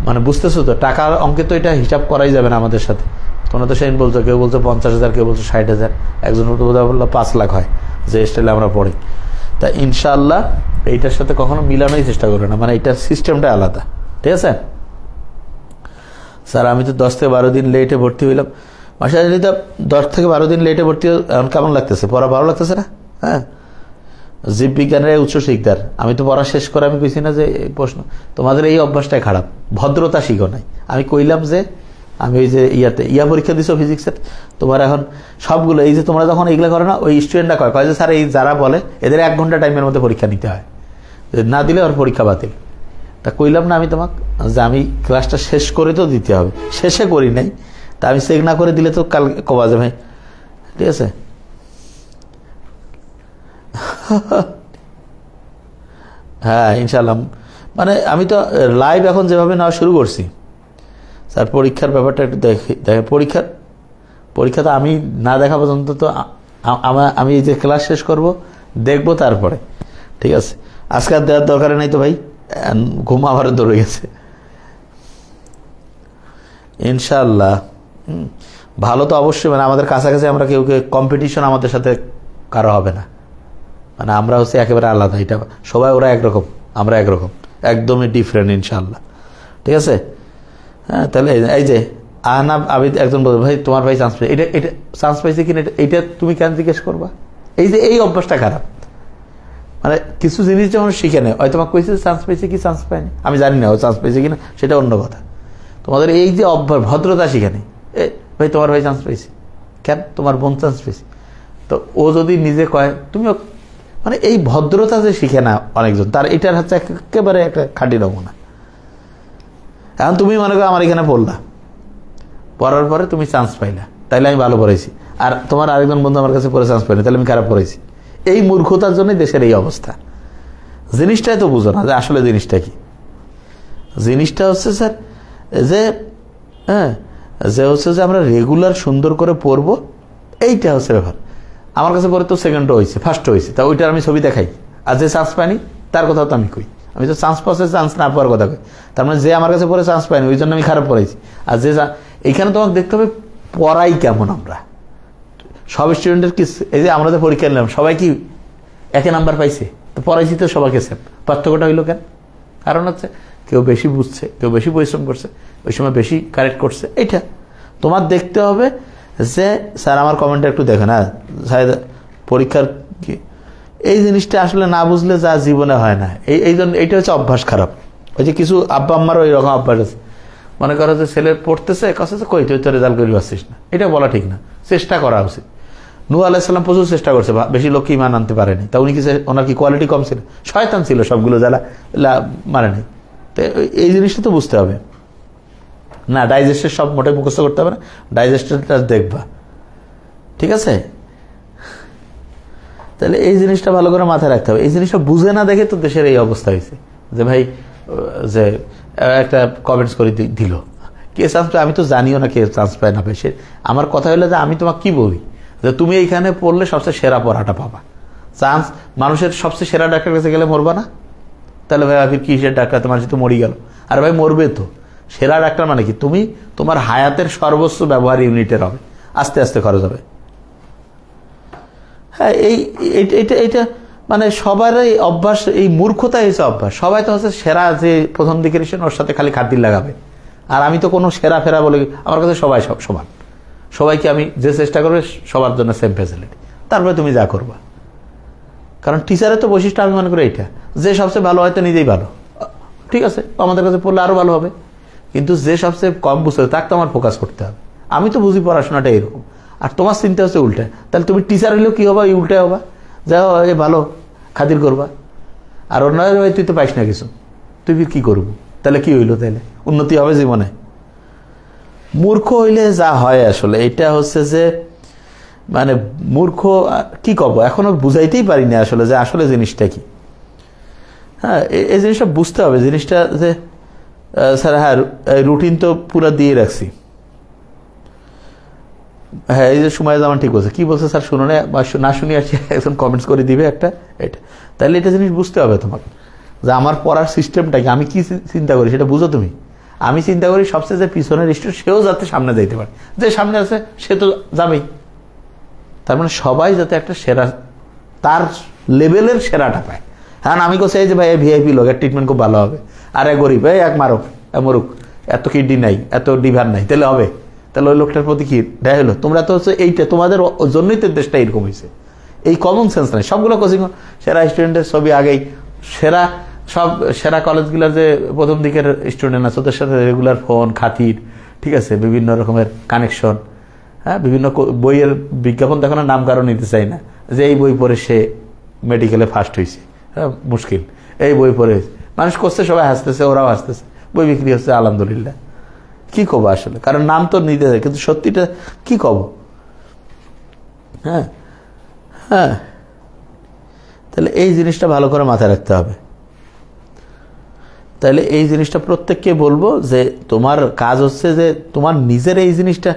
মানে বুঝতেছো তো, টাকার অঙ্কে তো এটা হিসাব করাই যাবে না আমাদের সাথে। তোমরা তো সেদিন বলছো, কেউ বলছো 50,000, কেউ বলছো 60,000, একজন বললো 5 লাখ হয় যে স্টাইলে আমরা পড়ি। তা ইনশাআল্লাহ এইটার সাথে কখনো মিলানোই চেষ্টা করবে না, মানে এইটার সিস্টেমটা আলাদা, ঠিক আছে। স্যার আমি তো 10 থেকে 12 দিন লেটে ভর্তি হইলাম। মাশাআল্লাহ, 10 থেকে 12 দিন লেটে ভর্তি এখন কেমন লাগতেছে? পড়া ভালো লাগতেছে না? হ্যাঁ, জীববিজ্ঞানের উচ্চ শিকদার, আমি তো পড়া শেষ করে আমি কইছি না যে প্রশ্ন, তোমাদের এই অভ্যাসটাই খারাপ, ভদ্রতা শিখো নাই। আমি কইলাম যে আমি ওই যে ইয়া পরীক্ষা দিছো ফিজিক্সের, তোমার এখন সবগুলো এই যে তোমরা যখন এইগুলো করো না, ওই স্টুডেন্টরা কয় যে স্যার এই যারা বলে এদের 1 ঘন্টা টাইমের মধ্যে পরীক্ষা নিতে হয়, না দিলে ওর পরীক্ষা বাতিল। তা কইলাম না আমি তোমাকে যে আমি ক্লাসটা শেষ করে তো দিতে হবে, শেষে করি নাই, তা আমি চেক না করে দিলে তো কাল কবা যাবে, ঠিক আছে। হ্যাঁ ইনশাআল্লাহ, মানে আমি তো লাইভ এখন যেভাবে নেওয়া শুরু করছি, স্যার পরীক্ষার ব্যাপারটা একটু দেখে পরীক্ষা তো আমি না দেখা পর্যন্ত তো আমি যে ক্লাস শেষ করব দেখবো তারপরে, ঠিক আছে। আজকে আর দেওয়ার দরকার নাই তো ভাই, ঘুম আবার ধরে গেছে ইনশাআল্লাহ। ভালো তো অবশ্যই, মানে আমাদের কাছাকাছি আমরা কেউ কম্পিটিশন আমাদের সাথে কারো হবে না, মানে আমরা হচ্ছে একেবারে আলাদা। এটা সবাই ওরা একরকম, আমরা একরকম, একদমই ডিফারেন্ট ইনশাআল্লাহ, ঠিক আছে। হ্যাঁ, তাহলে এই যে আহনাব আবিদ একজন বলবে ভাই তোমার ভাই চান্স পাই, এটা চান্স পাইছে কিনা এটা তুমি কেন জিজ্ঞেস করবা? এই যে এই অভ্যাসটা খারাপ, মানে কিছু জিনিস যখন শিখে নেয়, হয়তো তোমাকে কইছে চান্স পাইছে কি চান্স পায়নি, আমি জানি না ও চান্স পাইছে কিনা, সেটা অন্য কথা। তোমাদের এই যে অভ্যাস, ভদ্রতা শিখে নেই, ভাই তোমার ভাই চান্স পাইছে কেন, তোমার বোন চান্স পাইছে, তো ও যদি নিজে কয় তুমিও, মানে এই ভদ্রতা যে শিখে না অনেকজন, তার এটার হচ্ছে একেবারে একটা খাঁটি নমুনা। এখন তুমি মনে করো আমার এখানে পড়ার পরে তুমি চান্স পাইলা, তাইলে আমি ভালো পড়াইছি, আর তোমার আরেকজন বন্ধু আমার কাছে পড়ে চান্স পাইনি, তাহলে আমি খারাপ পড়াইছি। এই মূর্খতার জন্যই দেশের এই অবস্থা। জিনিসটাই তো বুঝো না যে আসলে জিনিসটা কি। জিনিসটা হচ্ছে স্যার যে হচ্ছে যে আমরা রেগুলার সুন্দর করে পড়বো, এইটা হচ্ছে ব্যাপার। আমার কাছে পরে তো সেকেন্ডও হয়েছে, ফার্স্টও হয়েছে, তা ওইটার আমি ছবি দেখাই। আর যে চান্স পাইনি তার কথাও তো আমি কই, আমি তো চান্স পাচ্ছে চান্স না পাওয়ার কথা কই। তার মানে যে আমার কাছে পরে চান্স পাইনি ওই জন্য আমি খারাপ পড়াইছি। আর যে এইখানে তোমাকে দেখতে হবে পড়াই কেমন আমরা। সব স্টুডেন্টের কি, এই যে আমরা তো পরীক্ষা নিলাম সবাই কি 1 নাম্বার পাইছে, তো পড়াইছি তো সবাইকে সেম। পার্থক্যটা হইলো কেন? কারণ হচ্ছে কেউ বেশি বুঝছে, কেউ বেশি পরিশ্রম করছে, ওই সময় বেশি কারেক্ট করছে। এইটা তোমার দেখতে হবে যে স্যার আমার কমেন্টটা একটু দেখেন, হ্যাঁ সাহেব পরীক্ষার কি, এই জিনিসটা আসলে না বুঝলে যা জীবনে হয় না। এই জন্য এইটা হচ্ছে অভ্যাস খারাপ। ওই যে কিছু আব্বা আম্মারও এইরকম অভ্যাস আছে, মনে করো যে ছেলে পড়তেছে কাছে কই তুই তো রেজাল্ট করে পারছিস না, এটা বলা ঠিক না। চেষ্টা করা উচিত। নূহ আলাইহিস সালাম প্রচুর চেষ্টা করছে, বেশি লোককে ইমান আনতে পারেনি, তা উনি কি ওনার কি কোয়ালিটি কম ছিল? শয়তান ছিল সবগুলো, যারা মানে নেই। তো এই জিনিসটা তো বুঝতে হবে না। ডাইজেস্টের সব মোটে মুখস্থ করতে হবে না, ডাইজেস্টটা দেখবা, ঠিক আছে। তাহলে এই জিনিসটা ভালো করে মাথায় রাখতে হবে। এই জিনিসটা বুঝে না দেখে তো দেশের এই অবস্থা হয়েছে যে ভাই যে একটা কমেন্টস করে দিল কে চান্স পায়, আমি তো জানিও না কে চান্স পায় না পায়। সে আমার কথা হলো যে আমি তোমাকে কি বলি যে তুমি এইখানে পড়লে সবচেয়ে সেরা পড়াটা পাবা, চান্স মানুষের সবচেয়ে সেরা ডাক্তার কাছে গেলে মরবা না? তাহলে ভাই আপনি কিসের ডাক্তার, তোমার তো মরি গেল। আর ভাই মরবে তো। সেরা ডাক্তার মানে কি? তুমি তোমার হায়াতের সর্বোচ্চ ব্যবহার ইউনিটের হবে, আস্তে আস্তে খরচ হবে। হ্যাঁ, এইটা মানে সবারই অভ্যাস, এই মূর্খতা হয়েছে অভ্যাস। সবাই তো হচ্ছে সেরা, যে প্রথম দিকের ওর সাথে খালি খাতির লাগাবে। আর আমি তো কোনো সেরা ফেরা বলে, আমার কাছে সবাই সব সমান। সবাইকে আমি যে চেষ্টা করবে সবার জন্য সেম ফ্যাসিলিটি, তারপরে তুমি যা করবা। কারণ টিচারের তো বৈশিষ্ট্য আমি মনে করি এইটা, যে সবচেয়ে ভালো হয়তো নিজেই ভালো, ঠিক আছে, আমাদের কাছে পড়লে আরো ভালো হবে। কিন্তু যে সবচেয়ে কম বুঝতে হবে তাকে তো আমার ফোকাস করতে হবে। আমি তো বুঝি পড়াশোনাটা এরকম, আর তোমার চিন্তা হচ্ছে উল্টা। তাহলে তুমি টিচার হলেও কি হবা? এই উল্টাই হবা, যাও ভালো খাতির করবা। আর অন্যান্য তুই তো পাইস না কিছু, তুই কি করবো? তাহলে কি হইলো? তাহলে উন্নতি হবে জীবনে? মূর্খ হইলে যা হয় আসলে এটা হচ্ছে যে, মানে মূর্খ কি কব, এখনো বুঝাইতেই পারিনি আসলে যে আসলে জিনিসটা কি। হ্যাঁ, এই জিনিসটা বুঝতে হবে। জিনিসটা যে স্যার, হ্যাঁ রুটিন তো পুরো দিয়ে রাখছি। হ্যাঁ, এই যে সময় যেমন ঠিক বলছে, কি বলছে স্যার শুনো না শুনি আর এখন কমেন্টস করে দিবে একটা, এটা তাহলে এটা জিনিস বুঝতে হবে তোমার, যে আমার পড়ার সিস্টেমটা কি, আমি কি চিন্তা করি সেটা বুঝো তুমি। আমি চিন্তা করি সবচেয়ে যে পিছনের স্টুডেন্ট সেও যাতে সামনে যাইতে পারে, যে সামনে আছে সে তো যাবেই। তার মানে সবাই যাতে একটা সেরা, তার লেভেলের সেরাটা পায়। হ্যাঁ, আমি কোথায় এই যে ভাই ভিআইপি লোক, এর ট্রিটমেন্ট খুব ভালো হবে, আর গরিব এক মারুক মরুক, এত কিডনি নাই, এত লিভার নাই, তাহলে হবে? তাহলে ওই লোকটার প্রতি কি দেয় হলো? তোমরা তো হচ্ছে এইটা, তোমাদের জন্যই তো দেশটা এরকম হয়েছে। এই কমন সেন্স নাই। সবগুলো কোচিং সেরা স্টুডেন্টের ছবি আগেই, সেরা সব সেরা কলেজগুলোর যে প্রথম দিকের স্টুডেন্ট আছে ওদের সাথে রেগুলার ফোন খাতির, ঠিক আছে, বিভিন্ন রকমের কানেকশন। হ্যাঁ, বিভিন্ন বইয়ের বিজ্ঞাপন দেখানোর নাম কারণ নিতে চাই না, যে এই বই পড়ে সে মেডিকেলে ফার্স্ট হয়েছে। হ্যাঁ, মুশকিল। এই বই পড়ে মানুষ করছে, সবাই হাসতেছে, ওরাও হাসতেছে, বই বিক্রি হচ্ছে, আলহামদুলিল্লাহ। কি কব আসলে? কারণ নাম তো নিতে যায়, কিন্তু সত্যিটা কি কব? হ্যাঁ হ্যাঁ, তাহলে এই জিনিসটা ভালো করে মাথায় রাখতে হবে। তাহলে এই জিনিসটা প্রত্যেককে বলবো যে তোমার কাজ হচ্ছে যে তোমার নিজের এই জিনিসটা,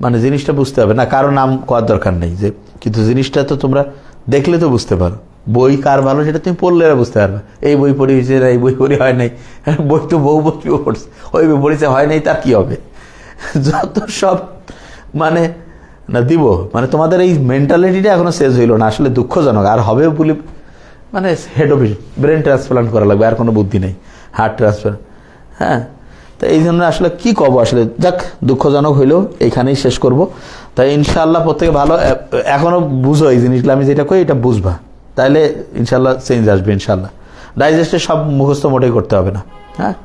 মানে জিনিসটা বুঝতে হবে না, কারো নাম করার দরকার নেই, যে কিন্তু জিনিসটা তো তোমরা দেখলে তো বুঝতে পারো। বই কার ভালো সেটা তুমি পড়লে বুঝতে পারবে। এই বই পড়িয়েছে না, এই বই পড়ি হয় নাই, বই তো বউ বইও পড়ছে, ওই বই পড়িছে হয় নাই, তার কি হবে? যত সব মানে না দিব, মানে তোমাদের এই মেন্টালিটিটা এখনো চেঞ্জ হইল না, আসলে দুঃখজনক। আর হবে বলে মানে হেড অফিস ব্রেন ট্রান্সপ্লান্ট করা লাগবে, আর কোনো বুদ্ধি নেই, হার্ট ট্রান্সপ্লান্ট। হ্যাঁ, তো এই জন্য আসলে কি কব, আসলে যাক দুঃখজনক হইলেও এইখানেই শেষ করব। তাই ইনশাআল্লাহ প্রত্যেকে ভালো, এখনো বুঝো এই জিনিসগুলো, আমি যেটা করি এটা বুঝবা, তাইলে ইনশাল্লাহ চেঞ্জ আসবে। ইনশাল্লাহ ডাইজেস্টে সব মুখস্থ মোটেই করতে হবে না। হ্যাঁ,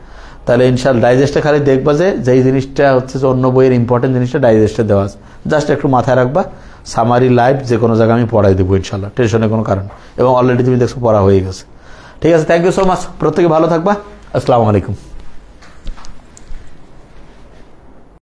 তাহলে ইনশাল্লাহ ডাইজেস্টে খালি দেখবা যে যেই জিনিসটা হচ্ছে যে অন্য বইয়ের ইম্পর্টেন্ট জিনিসটা ডাইজেস্টে দেওয়া আছে, জাস্ট একটু মাথায় রাখবা। সামারি লাইভ যে কোনো জায়গায় আমি পড়াই দেবো ইনশাল্লাহ, টেনশনের কোনো কারণ, এবং অলরেডি তুমি দেখছো পড়া হয়ে গেছে। ঠিক আছে, থ্যাংক ইউ সো মাচ, প্রত্যেকে ভালো থাকবা। আসসালামু আলাইকুম।